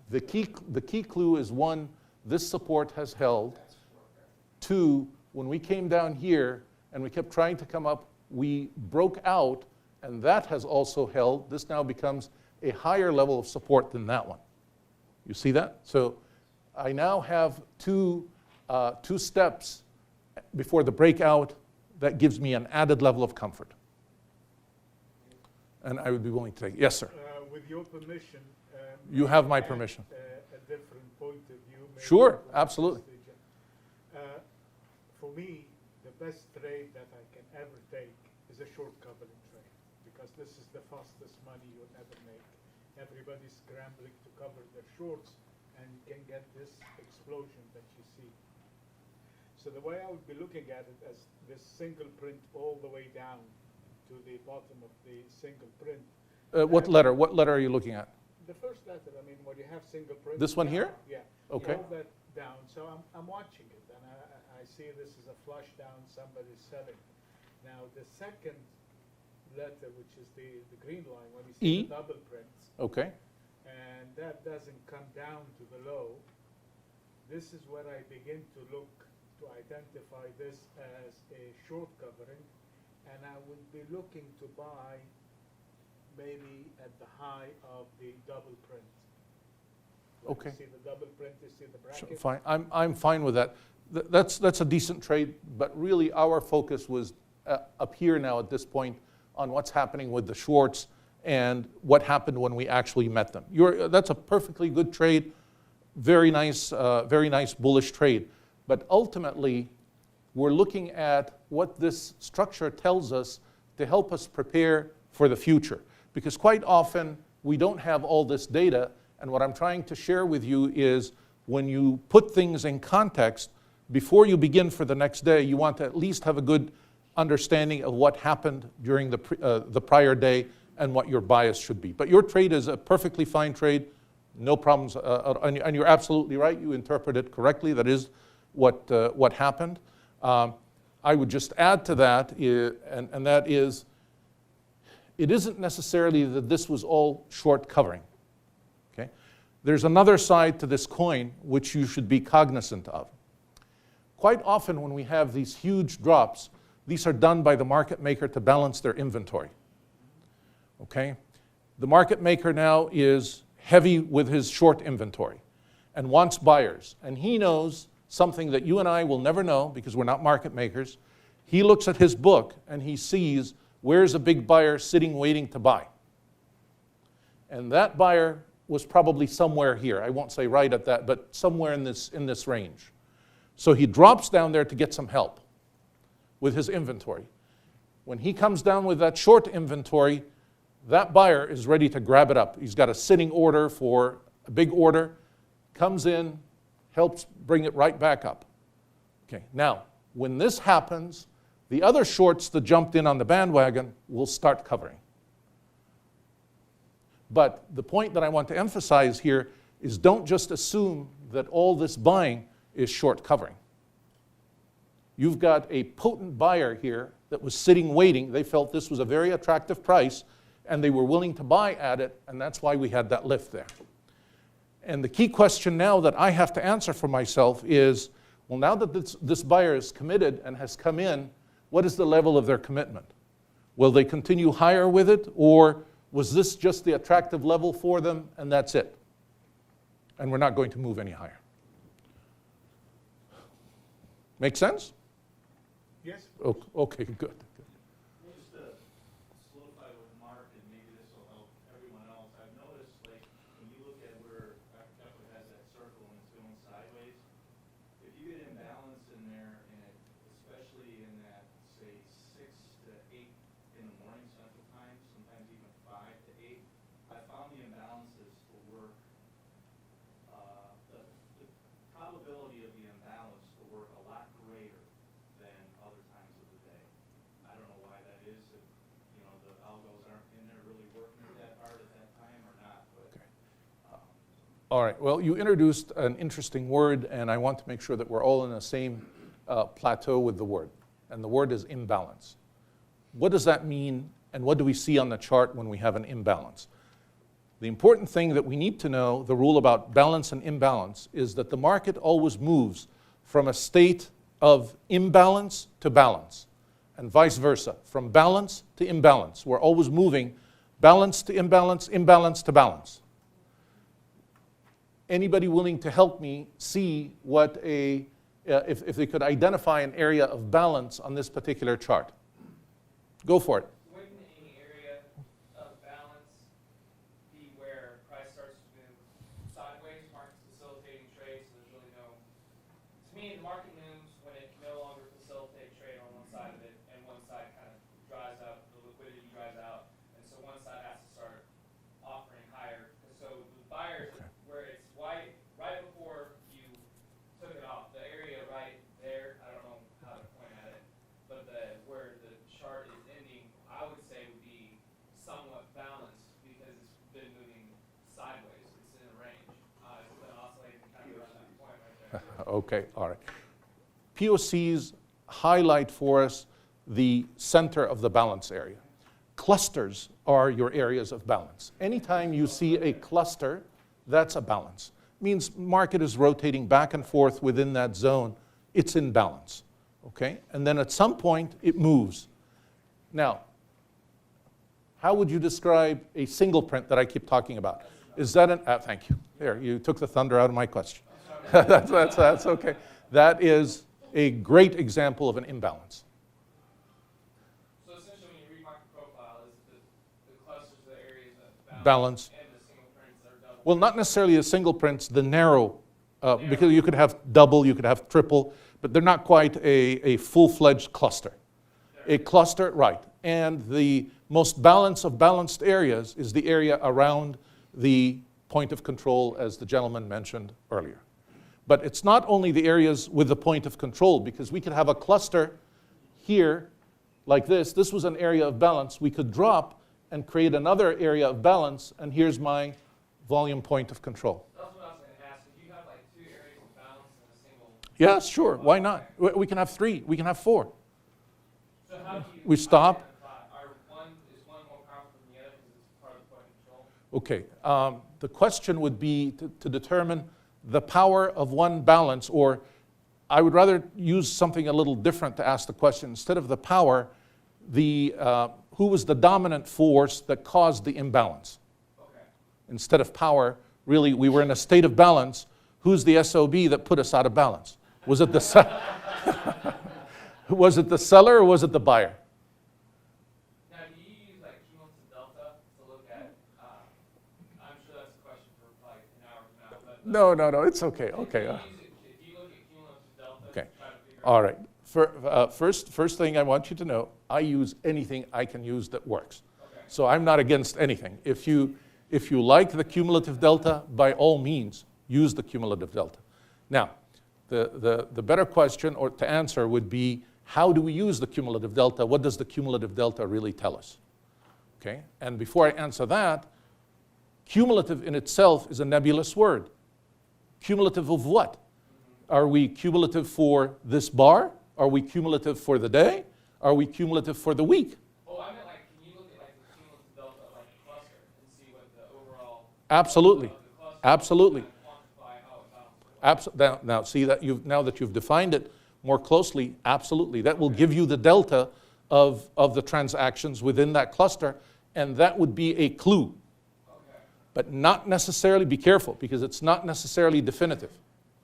That The key clue is one, this support has held. that's short, right? Two, when we came down here and we kept trying to come up, we broke out, and that has also held. This now becomes a higher level of support than that one. You see that? So I now have two steps before the breakout that gives me an added level of comfort. And I would be willing to take it. Yes, sir. With your permission. You have my add, permission. A different point of view. maybe Sure, from absolutely. this region. For me, the best trade that I can ever take is a short covering trade, because this is the fastest money you'll ever make. Everybody's scrambling to cover their shorts, and you can get this explosion that you see. So the way I would be looking at it as this single print all the way down to the bottom of the single print. What letter are you looking at? The first letter, I mean, when you have single print. This one here? Yeah. Okay. You hold that down, so I'm watching it, and I see this is a flush down, somebody's selling. Now, the second letter, which is the green line, when you see E? the double prints, Okay. and that doesn't come down to the low, this is where I begin to look to identify this as a short covering, and I would be looking to buy maybe at the high of the double print. When Okay. You see the double print, you see the Sure, bracket. fine. I'm fine with that. That's a decent trade, but really our focus was up here now at this point on what's happening with the shorts and what happened when we actually met them. That's a perfectly good trade, very nice bullish trade. But ultimately, we're looking at what this structure tells us to help us prepare for the future. Because quite often, we don't have all this data, and what I'm trying to share with you is when you put things in context, before you begin for the next day, you want to at least have a good understanding of what happened during the prior day and what your bias should be. But your trade is a perfectly fine trade, no problems, and you're absolutely right, you interpret it correctly, that is what happened. I would just add to that, and that is, it isn't necessarily that this was all short covering. Okay? There's another side to this coin which you should be cognizant of. Quite often when we have these huge drops, these are done by the market maker to balance their inventory. Okay? The market maker now is heavy with his short inventory and wants buyers. And he knows something that you and I will never know because we're not market makers. He looks at his book and he sees where's a big buyer sitting waiting to buy. And that buyer was probably somewhere here. I won't say right at that, but somewhere in this range. So he drops down there to get some help. with his inventory. When he comes down with that short inventory, that buyer is ready to grab it up. He's got a sitting order for a big order, comes in, helps bring it right back up. Okay, now, when this happens, the other shorts that jumped in on the bandwagon will start covering. But the point that I want to emphasize here is don't just assume that all this buying is short covering. You've got a potent buyer here that was sitting waiting. They felt this was a very attractive price, and they were willing to buy at it, and that's why we had that lift there. And the key question now that I have to answer for myself is, well, now that this buyer is committed and has come in, what is the level of their commitment? Will they continue higher with it, or was this just the attractive level for them and that's it? And we're not going to move any higher. Make sense? Yes? Okay, good. Just to solidify with Mark, and maybe this will help everyone else, I've noticed, like, when you look at where definitely has that circle and it's going sideways, if you get imbalance in there, and especially in that, say, 6 to 8 in the morning central time, sometimes even 5 to 8, I found the imbalances to work, the probability of the imbalance to work a lot greater than other times of the day. I don't know why that is, if, you know, the algos aren't in there really working that hard at that time or not, but. All right, well, you introduced an interesting word, and I want to make sure that we're all in the same plateau with the word. And the word is imbalance. What does that mean, and what do we see on the chart when we have an imbalance? The important thing that we need to know, the rule about balance and imbalance, is that the market always moves from a state of imbalance to balance, and vice versa, from balance to imbalance. We're always moving balance to imbalance, imbalance to balance. Anybody willing to help me see what if they could identify an area of balance on this particular chart? Go for it. Wouldn't any area of balance be where price starts to move sideways, market's facilitating trade, so there's really no, to me, the market moves when it can no longer facilitate trade on one side of it, and one side kind of dries out, the liquidity dries out, and so one side has to start offering higher. So the buyers, where it's white, right before you took it off, the area right there, I don't know how to point at it, but where the chart is ending, I would say would be somewhat balanced because it's been moving sideways. It's in a range. It's been oscillating kind of around that point right there. Okay, all right. POCs highlight for us the center of the balance area. Clusters are your areas of balance. Anytime you see a cluster, that's a balance. Means market is rotating back and forth within that zone. It's in balance, okay? And then at some point, it moves. Now, how would you describe a single print that I keep talking about? Is that an, thank you. There, you took the thunder out of my question. that's okay. That is a great example of an imbalance. So essentially, when you read market profile, is the clusters are the areas of Balance. and the single prints are double. Well, not necessarily the single prints, the narrow, because you could have double, you could have triple, but they're not quite a full-fledged cluster. A cluster, right. And the most balanced of balanced areas is the area around the point of control, as the gentleman mentioned earlier. But it's not only the areas with the point of control, because we could have a cluster here like this. This was an area of balance. We could drop and create another area of balance, and here's my volume point of control. That's what I was going to ask. If you have like 2 areas of balance in a single. Yeah, sure. Why not? We can have 3. We can have 4. So how do you We stop. Is one more powerful than the other because it's part of the point of control? Okay. The question would be to determine the power of one balance, or I would rather use something a little different to ask the question. Instead of the power, who was the dominant force that caused the imbalance? Okay. Instead of power, really, we were in a state of balance. Who's the SOB that put us out of balance? Was it the was it the seller or was it the buyer? Now, do you use like cumulative delta to look at? I'm sure that's a question for like an hour from now. But No, it's okay. Okay. if you look at cumulative delta, Okay. to try to figure All right. First thing I want you to know, I use anything I can use that works. So I'm not against anything. If you like the cumulative delta, by all means, use the cumulative delta. Now, the better question or to answer would be, how do we use the cumulative delta? What does the cumulative delta really tell us? Okay, and before I answer that, cumulative in itself is a nebulous word. Cumulative of what? Are we cumulative for this bar? Are we cumulative for the day? Are we cumulative for the week? Oh, I meant like, can you look at like the cumulative delta of like a cluster and see what the overall Absolutely. of the cluster Absolutely. and quantify how it balances? Now see that now that you've defined it more closely, absolutely. That will give you the delta of the transactions within that cluster, and that would be a clue. Okay. But not necessarily, be careful, because it's not necessarily definitive.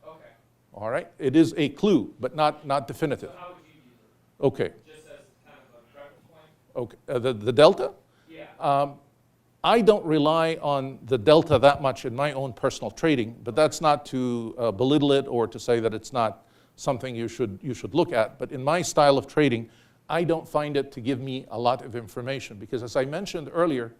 Okay. All right? It is a clue, but not definitive. So how would you use it? Okay. Just as kind of a reference point? Okay. The delta? Yeah. I don't rely on the delta that much in my own personal trading, but that's not to belittle it or to say that it's not something you should look at. But in my style of trading, I don't find it to give me a lot of information, because as I mentioned earlier,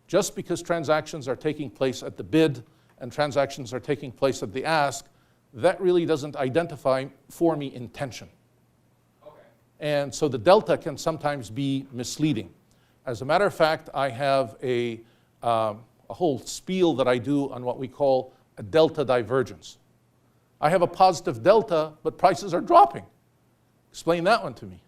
just because transactions are taking place at the bid and transactions are taking place at the ask, that really doesn't identify for me intention. Okay. And so the delta can sometimes be misleading. As a matter of fact, I have a whole spiel that I do on what we call a delta divergence. I have a positive delta, but prices are dropping. Explain that one to me.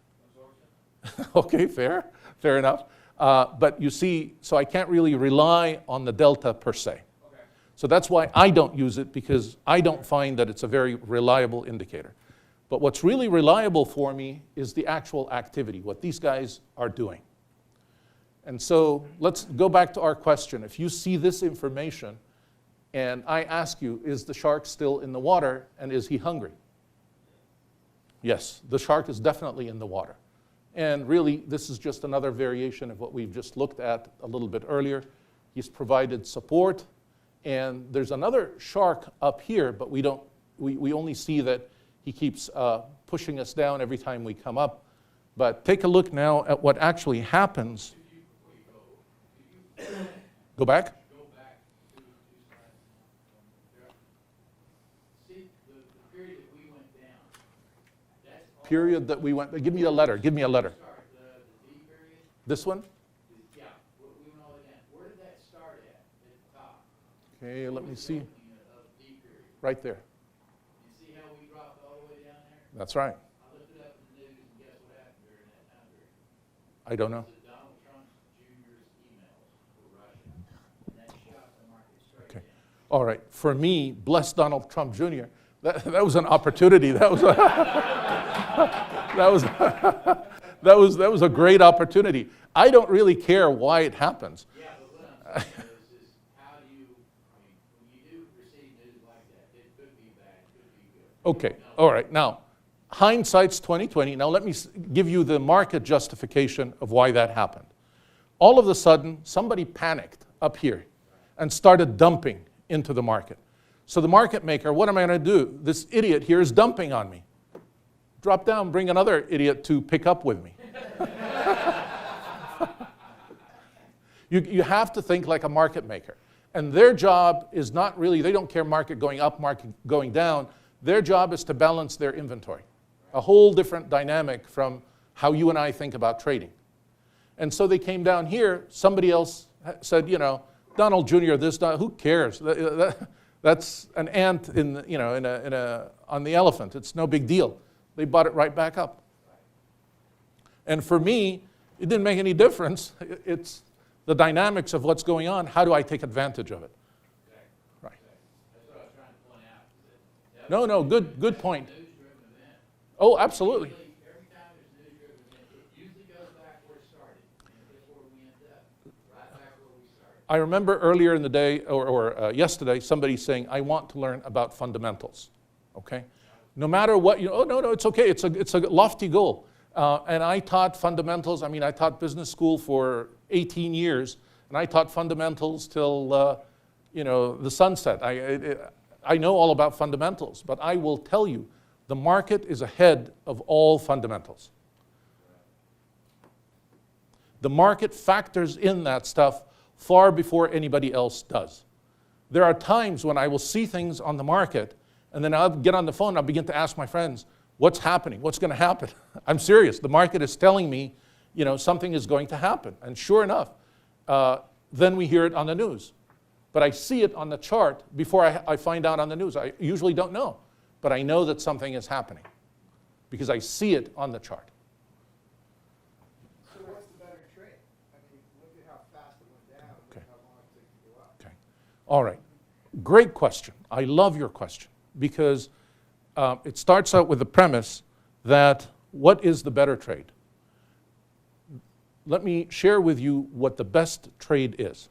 Okay, fair enough. But you see, so I can't really rely on the delta per se. Okay. So that's why I don't use it, because I don't find that it's a very reliable indicator. But what's really reliable for me is the actual activity, what these guys are doing. And so let's go back to our question. If you see this information and I ask you, is the shark still in the water and is he hungry? Yes, the shark is definitely in the water. And really, this is just another variation of what we've just looked at a little bit earlier. He's provided support, and there's another shark up here, but we only see that he keeps pushing us down every time we come up. But take a look now at what actually happens. Go back. Go back to slides. See, the period that we went down, that's all. Period that we went, give me a letter, give me a letter. Sorry, the D period, This one? yeah, we went all the way down. Where did that start at the top? Okay, let me see. Of D period. Right there. You see how we dropped all the way down there? That's right. I looked it up in the news, and guess what happened during that time period? I don't know. It was Donald Trump Jr.'s emails were Russian, and that shot the market straight Okay. down. All right. For me, bless Donald Trump Jr., that was an opportunity. That was a great opportunity. I don't really care why it happens. Yeah, but what I'm saying is how do you, I mean, when you do receive news like that, it could be bad, it could be good. Okay. All right. Now, hindsight's 20/20. Now let me give you the market justification of why that happened. All of a sudden, somebody panicked up here and started dumping into the market. So the market maker, what am I going to do? This idiot here is dumping on me. Drop down, bring another idiot to pick up with me. You have to think like a market maker. And their job is not really, they don't care market going up, market going down. Their job is to balance their inventory. A whole different dynamic from how you and I think about trading. And so they came down here, somebody else said, you know, Donald Jr., who cares? That's an ant on the elephant. It's no big deal. They bought it right back up. And for me, it didn't make any difference. It's the dynamics of what's going on. How do I take advantage of it? Right. That's what I was trying to point out. Is that No, good point. news-driven event. Oh, absolutely. Every time there's a news-driven event, it usually goes back where it started. And that's where we end up, right back where we started. I remember earlier in the day, or yesterday, somebody saying, I want to learn about fundamentals, okay? No matter what, no, it's okay, it's a lofty goal. And I taught fundamentals, I taught business school for 18 years, and I taught fundamentals till, the sunset. I know all about fundamentals, but I will tell you, The market is ahead of all fundamentals. The market factors in that stuff far before anybody else does. There are times when I will see things on the market, and then I'll get on the phone and I'll begin to ask my friends, what's happening? What's going to happen? I'm serious. The market is telling me, something is going to happen. And sure enough, then we hear it on the news. But I see it on the chart before I find out on the news. I usually don't know, but I know that something is happening because I see it on the chart. So what's the better trade? I mean, look at how fast it went down, look Okay. how long it takes to go up. Okay. All right. Great question. I love your question because it starts out with the premise that what is the better trade? Let me share with you what the best trade is.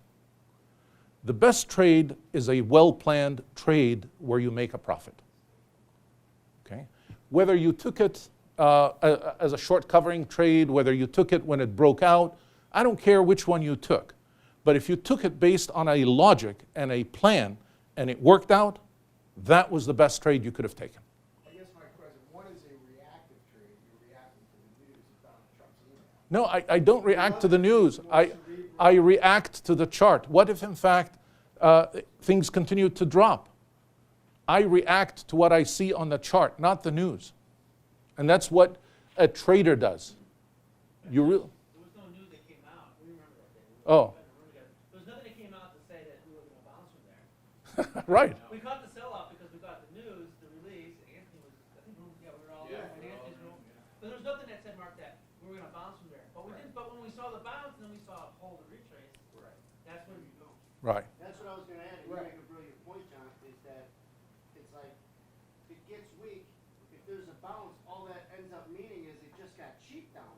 The best trade is a well-planned trade where you make a profit. Okay? Whether you took it as a short covering trade, whether you took it when it broke out, I don't care which one you took. But if you took it based on a logic and a plan and it worked out, that was the best trade you could have taken. I guess my question, what is a reactive trade? You're reacting to the news about Trump's email. No, I don't react to the news. I react to the chart. What if, in fact, things continue to drop? I react to what I see on the chart, not the news. And that's what a trader does. You There was no news that came out. We remember that day. Oh, There was nothing that came out to say that we were going to bounce from there. right. We caught the sell-off because we got the news, the release. Anthony was, I think, we were all there. In Anthony's room. But there was nothing that said, Mark, that we were going to bounce from there. But we did. But when we saw the bounce and then we saw a hold and retrace, that's when you know. Right. That's what I was going to add. And you make a brilliant point, John, is that it's like, if it gets weak, if there's a bounce, all that ends up meaning is it just got cheap down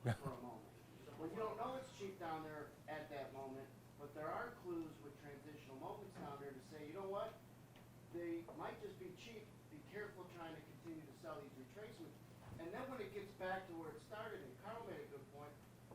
there for a moment. When you don't know it's cheap down there at that moment, but there are clues with transitional moments down there to say, you know what? They might just be cheap. Be careful trying to continue to sell these retracements. And then when it gets back to where it started, and Carl made a good point,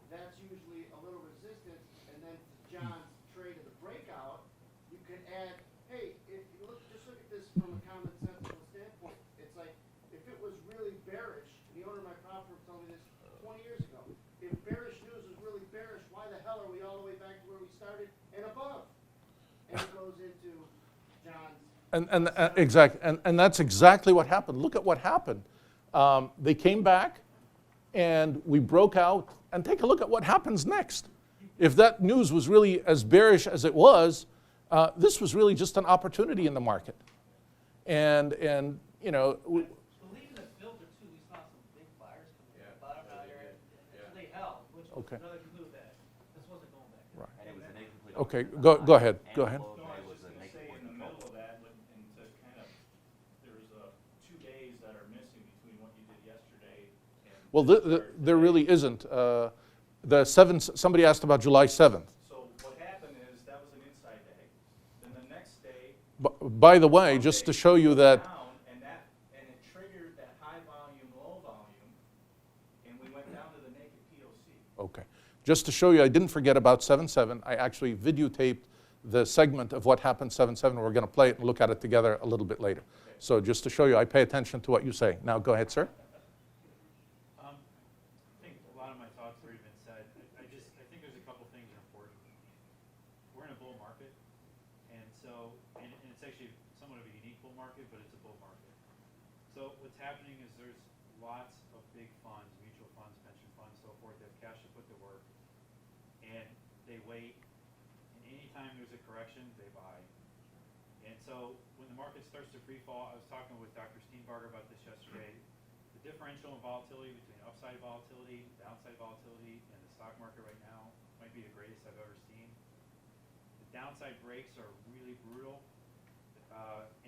that's usually a little resistance. And then to John's trade of the breakout, you could add, hey, if you look, just look at this from a common sensical standpoint. It's like, if it was really bearish, the owner of my prop firm told me this 20 years ago, if bearish news was really bearish, why the hell are we all the way back to where we started and above? And it goes into John's. And that's exactly what happened. Look at what happened. They came back, and we broke out. And take a look at what happens next. If that news was really as bearish as it was, this was really just an opportunity in the market. And Believing the filter too, we saw some big buyers coming in the bottom out there, and so they held, which was Okay. another clue that this wasn't going back. Right. And it was an incomplete. Okay, opening. go ahead. Go ahead. No, I It was was just a gonna say, naked in the point middle of that, and to kind of, there's 2 days that are missing between what you did yesterday and. Well, this chart there today. really isn't. Somebody asked about July 7th. So what happened is, that was an inside day. Then the next day. By the way, just to show you that, down, and it triggered that high volume, low volume, and we went down to the naked POC. okay, just to show you, I didn't forget about 7/7. I actually videotaped the segment of what happened 7/7. We're going to play it and look at it together a little bit later. So just to show you, I pay attention to what you say. Now go ahead, sir. I think a lot of my thoughts have already been said. I think there's a couple things that are important. We're in a bull market, and so, and it's actually somewhat of a unique bull market, but it's a bull market. So what's happening is there's lots of big funds, mutual funds, pension funds, so forth, that have cash to put to work, and they wait, and anytime there's a correction, they buy. And so when the market starts to free fall, I was talking with Dr. Steenbarger about this yesterday, the differential in volatility between upside volatility, downside volatility in the stock market right now might be the greatest I've ever seen. The downside breaks are really brutal,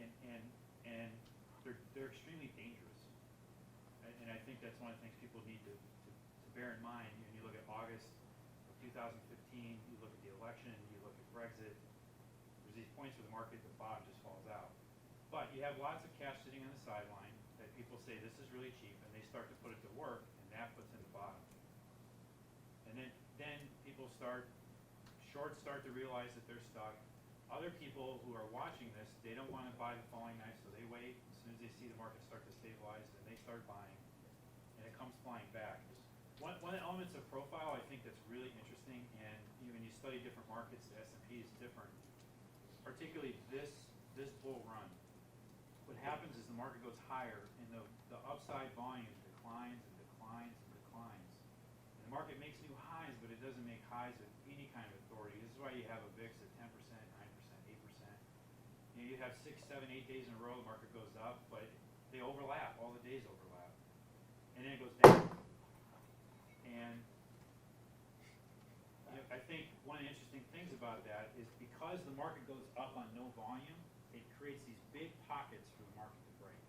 and they're extremely dangerous. And I think that's one of the things people need to bear in mind when you look at August of 2015, you look at the election, you look at Brexit. There's these points where the market, the bottom just falls out. But you have lots of cash sitting on the sideline that people say this is really cheap, and they start to put it to work, and that puts in the bottom. And then people shorts start to realize that they're stuck. Other people who are watching this, they don't want to buy the falling knife, so they wait and soon as they see the market start to stabilize, then they start buying, and it comes flying back. One of the elements of profile I think that's really interesting, and when you study different markets, the S&P is different, particularly this bull run. What happens is the market goes higher, and the upside volume declines and declines and declines. And the market makes new highs, but it doesn't make highs with any kind of authority. This is why you have a VIX at 10%, 9%, 8%. You have 6, 7, 8 days in a row the market goes up, but they overlap. All the days overlap, and then it goes down. And I think one of the interesting things about that is because the market goes up on no volume, it creates these big pockets for the market to break.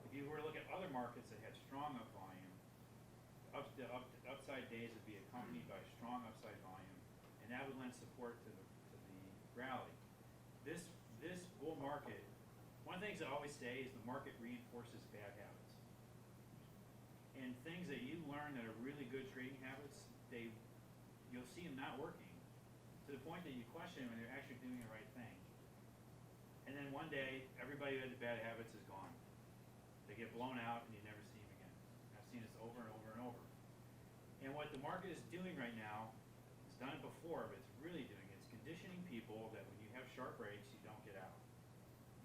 If you were to look at other markets that had strong up volume, the upside days would be accompanied by strong upside volume, and that would lend support to the rally. This bull market, one of the things I always say is the market reinforces bad habits. And things that you learn that are really good trading habits, you'll see them not working to the point that you question when they're actually doing the right thing. And then one day, everybody who had the bad habits is gone. They get blown out and you never see them again. I've seen this over and over and over. And what the market is doing right now, it's done it before, but it's really doing it. It's conditioning people that when you have sharp breaks, you don't get out.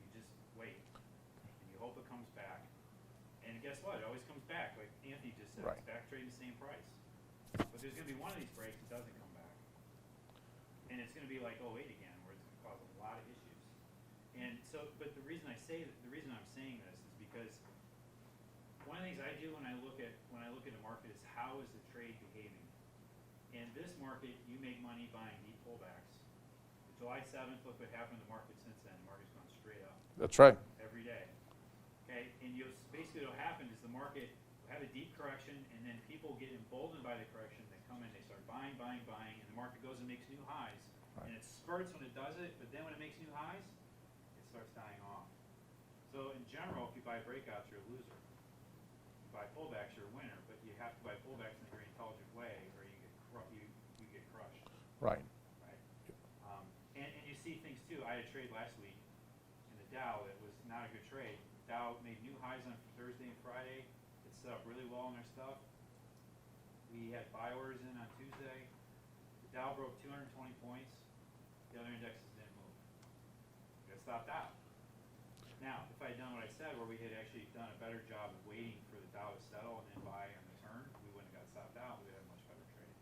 You just wait, and you hope it comes back. And guess what? It always comes back, like Anthony just said. Right. It's back trading the same price. But there's going to be one of these breaks that doesn't come back. And it's going to be like 08 again, where it's going to cause a lot of issues. And so, but the reason I'm saying this is because one of the things I do when I look at a market is how is the trade behaving. And this market, you make money buying deep pullbacks. July 7th, look what happened to the market since then. The market's gone straight up That's right. every day. Okay, and basically what'll happen is the market will have a deep correction, and then people get emboldened by the correction. They come in, they start buying, and the market goes and makes new highs. Right. And it spurts when it does it, but then when it makes new highs, it starts dying off. So in general, if you buy breakouts, you're a loser. If you buy pullbacks, you're a winner, but you have to buy pullbacks in a very intelligent way, or you get crushed. Right. Right. And you see things too. I had a trade last week in the Dow that was not a good trade. Dow made new highs on Thursday and Friday. It set up really well on their stuff. We had buy orders in on Tuesday. The Dow broke 220 points. The other indexes didn't move. It got stopped out. Now, if I had done what I said, where we had actually done a better job of waiting for the Dow to settle and then buy on the turn, we wouldn't have got stopped out. We would have a much better trade.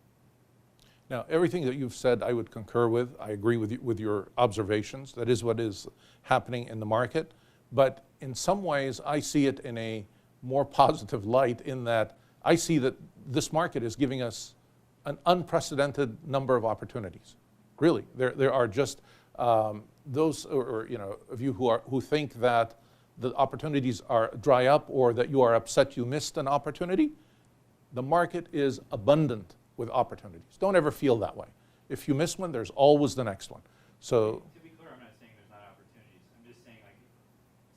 Now, everything that you've said, I would concur with. I agree with your observations. That is what is happening in the market. But in some ways, I see it in a more positive light in that I see that this market is giving us an unprecedented number of opportunities. Really, there are just those, or of you who think that the opportunities are dry up or that you are upset you missed an opportunity. The market is abundant with opportunities. Don't ever feel that way. If you miss one, there's always the next one. So. To be clear, I'm not saying there's not opportunities. I'm just saying like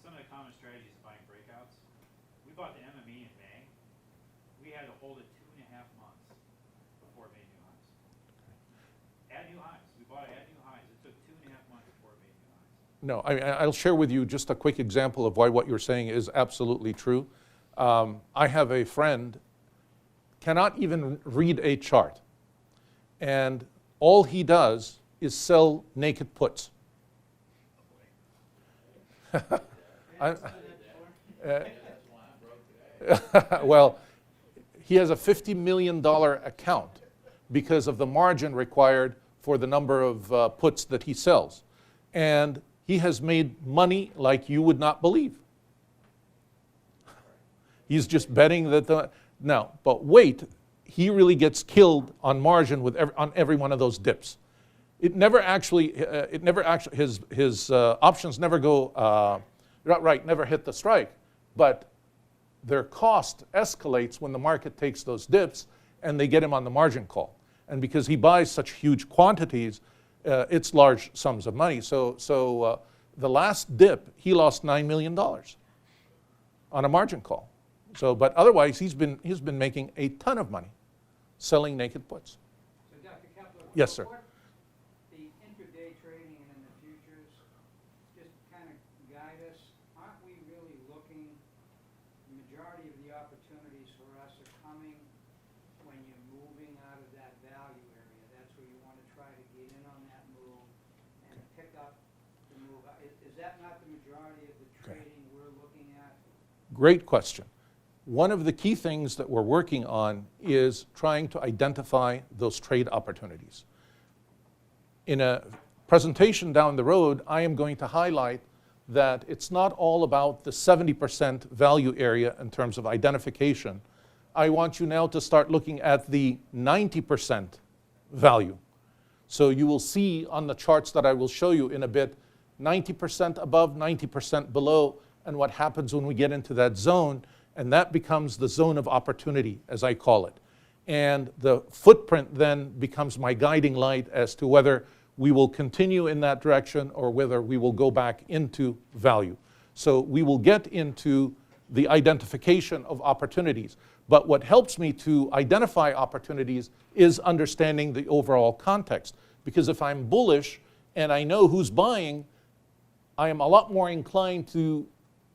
some of the common strategies of buying breakouts. We bought the MME in May. We had to hold it 2.5 months before it made new highs. At new highs. We bought it at new highs. It took 2.5 months before it made new highs. No, I'll share with you just a quick example of why what you're saying is absolutely true. I have a friend, cannot even read a chart, and all he does is sell naked puts. Well, he has a $50 million account because of the margin required for the number of puts that he sells. And he has made money like you would not believe. He's just betting that now, but wait, he really gets killed on margin with on every one of those dips. It never actually, his options never go, never hit the strike, but their cost escalates when the market takes those dips and they get him on the margin call. And because he buys such huge quantities, it's large sums of money. So the last dip, he lost $9 million on a margin call. So, but otherwise, he's been making a ton of money selling naked puts. So Dr. Kepler. Yes, sir. What the intraday trading and in the futures, just kind of guide us, aren't we really up, to move up. Is that not the majority of the trading we're looking at? Great question. One of the key things that we're working on is trying to identify those trade opportunities. In a presentation down the road, I am going to highlight that it's not all about the 70% value area in terms of identification. I want you now to start looking at the 90% value. So you will see on the charts that I will show you in a bit, 90% above, 90% below, and what happens when we get into that zone, and that becomes the zone of opportunity, as I call it. And the footprint then becomes my guiding light as to whether we will continue in that direction or whether we will go back into value. So we will get into the identification of opportunities. But what helps me to identify opportunities is understanding the overall context. Because if I'm bullish and I know who's buying, I am a lot more inclined to,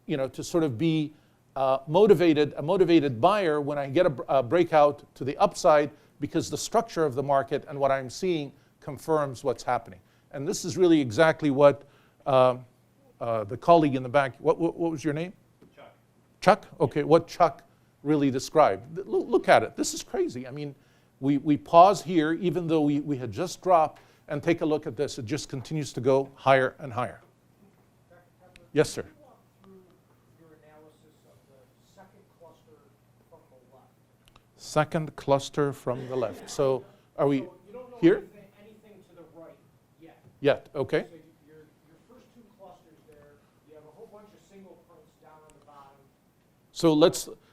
to sort of be a motivated buyer when I get a breakout to the upside, because the structure of the market and what I'm seeing confirms what's happening. And this is really exactly what the colleague in the back, what was your name? Chuck. Chuck? Okay, what Chuck really described. Look at it. This is crazy. I mean, we pause here, even though we had just dropped, and take a look at this. It just continues to go higher and higher. Yes, sir. Can you walk through your analysis of the second cluster from the left? Second cluster from the left. So are we So you don't know here? anything to the right yet. Yet, okay. So your first two clusters there, you have a whole bunch of single prints down on the bottom. So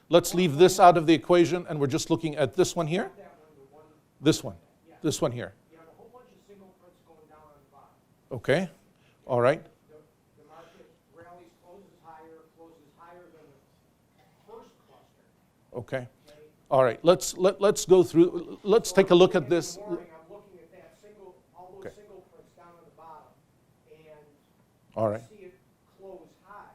let's leave this out of the equation, and we're just looking at this one here. That one, the one, This one. This one here. you have a whole bunch of single prints going down on the bottom. Okay. All right. The market rallies, closes higher than the first cluster. Okay. All right. Let's go through. Let's take a look at this. In the morning, I'm looking at that all those Okay. single prints down on the bottom, and All right. see it close high.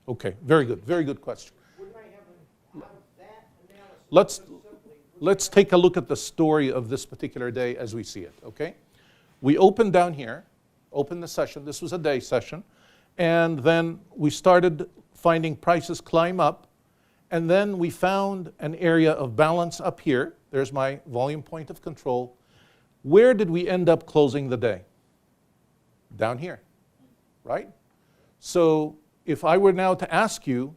Okay. Very good. Very good question. Wouldn't I have out of that analysis? Let's just simply, let's take a look at the story of this particular day as we see it. Okay. We opened down here. Opened the session. This was a day session, and then we started finding prices climb up. And then we found an area of balance up here. There's my volume point of control. Where did we end up closing the day? Down here, right? So if I were now to ask you,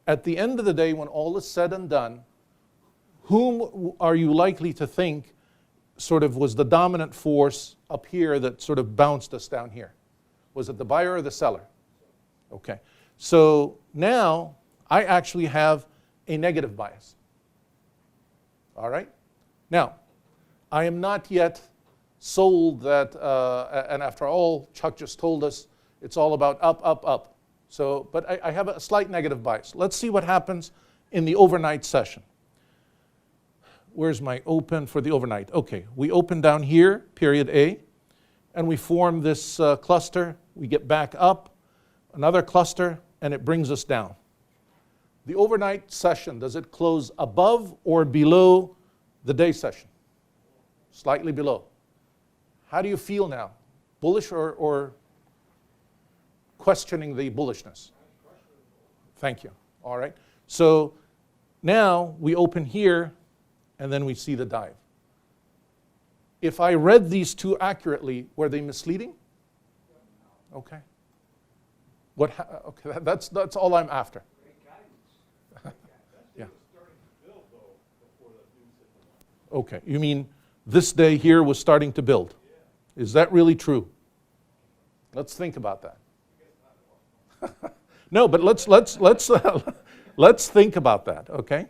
at the end of the day, when all is said and done, whom are you likely to think sort of was the dominant force up here that sort of bounced us down here? Was it the buyer or the seller? Okay. So now I actually have a negative bias. All right? Now, I am not yet sold that, and after all, Chuck just told us it's all about up, up, up. So, but I have a slight negative bias. Let's see what happens in the overnight session. Where's my open for the overnight? Okay, we open down here, period A, and we form this cluster. We get back up, another cluster, and it brings us down. The overnight session, does it close above or below the day session? Slightly below. How do you feel now? Bullish or questioning the bullishness? Thank you. All right. So now we open here, and then we see the dive. If I read these two accurately, were they misleading? Okay. Okay, that's all I'm after. Yeah. Okay, you mean this day here was starting to build? Is that really true? Let's think about that. No, but let's think about that. Okay.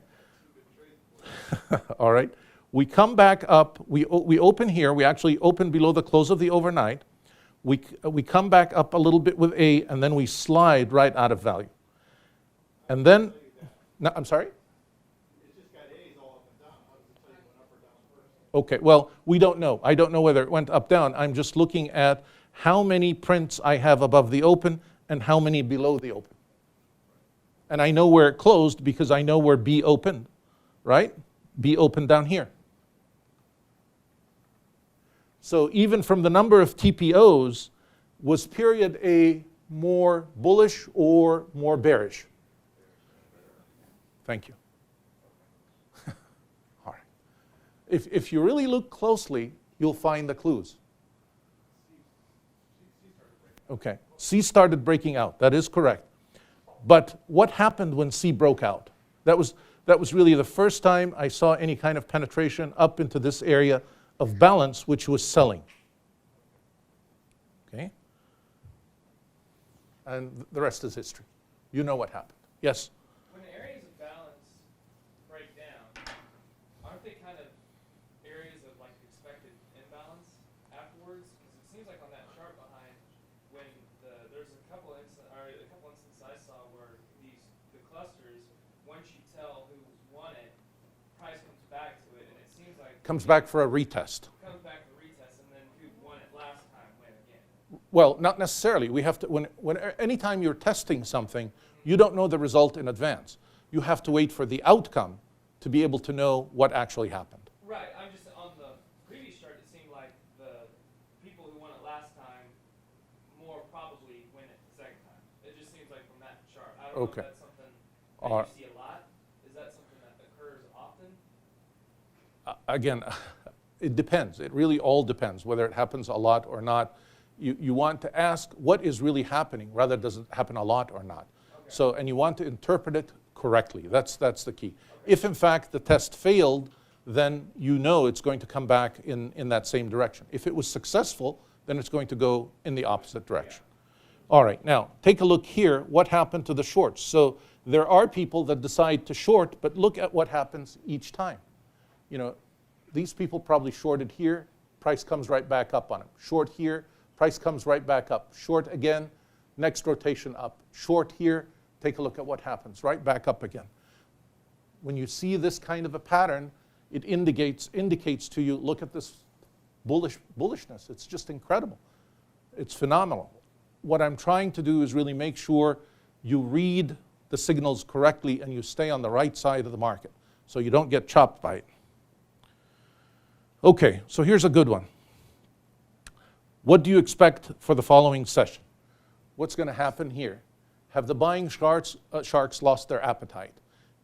All right. We come back up. We open here. We actually open below the close of the overnight. We come back up a little bit with A, and then we slide right out of value. And then, no, I'm sorry? It's just got A's all up and down. How does it tell you it went up or down first? Okay, well, we don't know. I don't know whether it went up, down. I'm just looking at how many prints I have above the open and how many below the open. And I know where it closed because I know where B opened, right? B opened down here. So even from the number of TPOs, Was period A more bullish or more bearish? Thank you. All right. If you really look closely, you'll find the clues. Okay, C started breaking out. That is correct. But what happened when C broke out? That was really the first time I saw any kind of penetration up into this area of balance, which was selling. Okay? And the rest is history. You know what happened. Yes? When areas of balance break down, aren't they kind of areas of like expected imbalance afterwards? Because it seems like on that chart behind, when there's a couple instances I saw where the clusters, once you tell who won it, price comes back to it, and it seems like Comes back for a retest. comes back for retest, and then who won it last time win again. Well, not necessarily. We have to, anytime you're testing something, you don't know the result in advance. You have to wait for the outcome to be able to know what actually happened. Right. I'm just on the previous chart. It seemed like the people who won it last time more probably win it the second time. It just seems like from that chart. I don't know Okay. if that's something that All right. you see a lot. Is that something that occurs often? Again, it depends. It really all depends whether it happens a lot or not. You want to ask what is really happening rather does it happen a lot or not. Okay. So, and you want to interpret it correctly. That's the key. If in fact the test failed, then you know it's going to come back in that same direction. If it was successful, then it's going to go in the opposite direction. All right, now take a look here. What happened to the shorts? So there are people that decide to short, but look at what happens each time. You know, these people probably shorted here, price comes right back up on them. Short here, price comes right back up. Short again, next rotation up. Short here, take a look at what happens, right back up again. When you see this kind of a pattern, it indicates to you, look at this bullishness. It's just incredible. It's phenomenal. What I'm trying to do is really make sure you read the signals correctly and you stay on the right side of the market so you don't get chopped by it. Okay, so here's a good one. What do you expect for the following session? What's going to happen here? Have the buying sharks lost their appetite?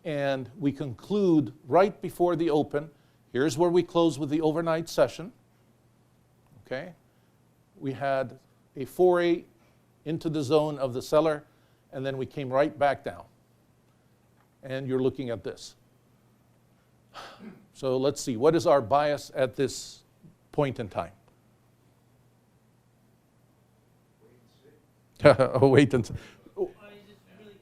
And we conclude right before the open. Here's where we close with the overnight session. Okay? We had a foray into the zone of the seller, and then we came right back down. And you're looking at this. So let's see, what is our bias at this point in time? Oh, wait and see. Well, you just really,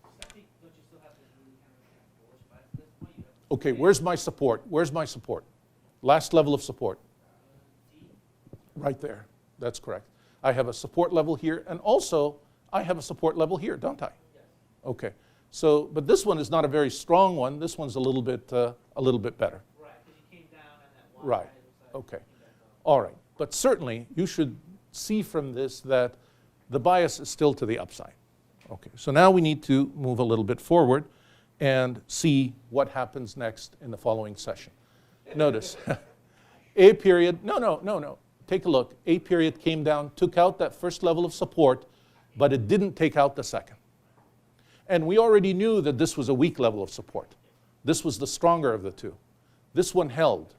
I think, don't you still have to really kind of bullish bias at this point? You have Okay, where's my support? Where's my support? Last level of support. Right there. That's correct. I have a support level here, and also I have a support level here, don't I? Yes. Okay. So, but this one is not a very strong one. This one's a little bit better. Right, because you came down on that one. Right. It looks like Okay. you came back up. All right. But certainly, you should see from this that the bias is still to the upside. Okay. So now we need to move a little bit forward and see what happens next in the following session. Notice, A period, no. Take a look. A period came down, took out that first level of support, but it didn't take out the second. And we already knew that this was a weak level of support. This was the stronger of the two. This one held.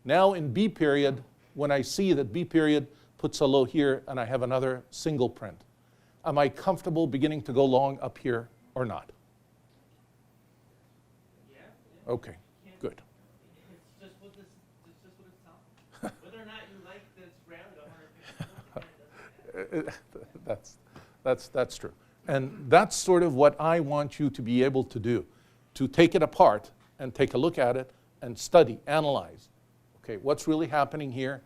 Now in B period, when I see that B period puts a low here and I have another single print, am I comfortable beginning to go long up here or not? Yeah. Okay, good. It's just what it's telling. Whether or not you like this rally to 150 points, it doesn't matter. That's true. And that's sort of what I want you to be able to do, to take it apart and take a look at it and study, analyze. Okay, what's really happening here?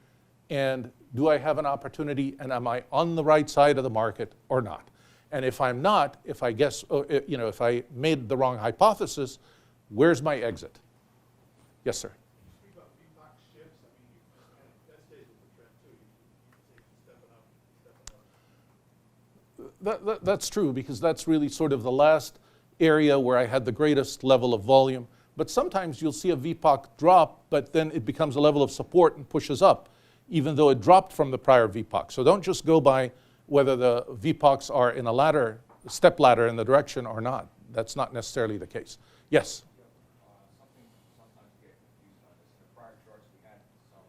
And do I have an opportunity, and am I on the right side of the market or not? And if I'm not, if I guess, if I made the wrong hypothesis, where's my exit? Yes, sir. Speak about VPOC shifts. I mean, that stays with the trend too. You say stepping up. That's true, because that's really sort of the last area where I had the greatest level of volume. But sometimes you'll see a VPOC drop, but then it becomes a level of support and pushes up. even though it dropped from the prior VPOC. So don't just go by whether the VPOCs are in a ladder, step ladder in the direction or not. That's not necessarily the case. Yes? Something sometimes we get confused on this. In the prior charts, we had some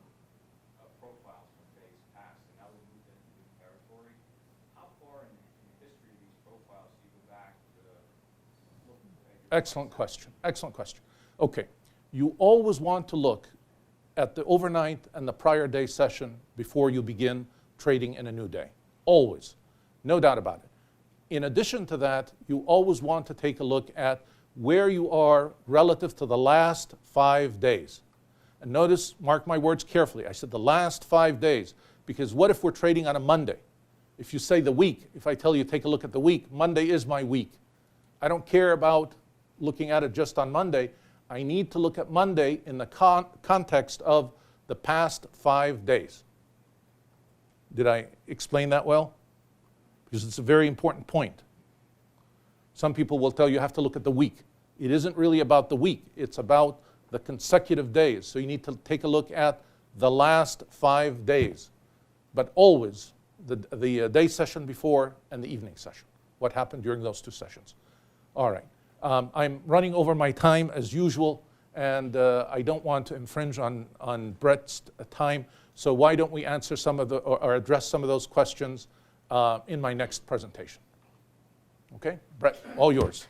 profiles from days past, and now we moved into new territory. How far in the history of these profiles do you go back to look at your... Excellent question. Excellent question. Okay. You always want to look at the overnight and the prior day session before you begin trading in a new day. Always. No doubt about it. In addition to that, you always want to take a look at where you are relative to the last 5 days. And notice, mark my words carefully, I said the last 5 days, because what if we're trading on a Monday? If you say the week, if I tell you take a look at the week, Monday is my week. I don't care about looking at it just on Monday. I need to look at Monday in the context of the past 5 days. Did I explain that well? Because it's a very important point. Some people will tell you have to look at the week. It isn't really about the week. It's about the consecutive days. So you need to take a look at the last 5 days. But always the day session before and the evening session. What happened during those 2 sessions. All right. I'm running over my time as usual, and I don't want to infringe on Brett's time. So why don't we answer some of the, or address some of those questions in my next presentation. Okay? Brett, all yours.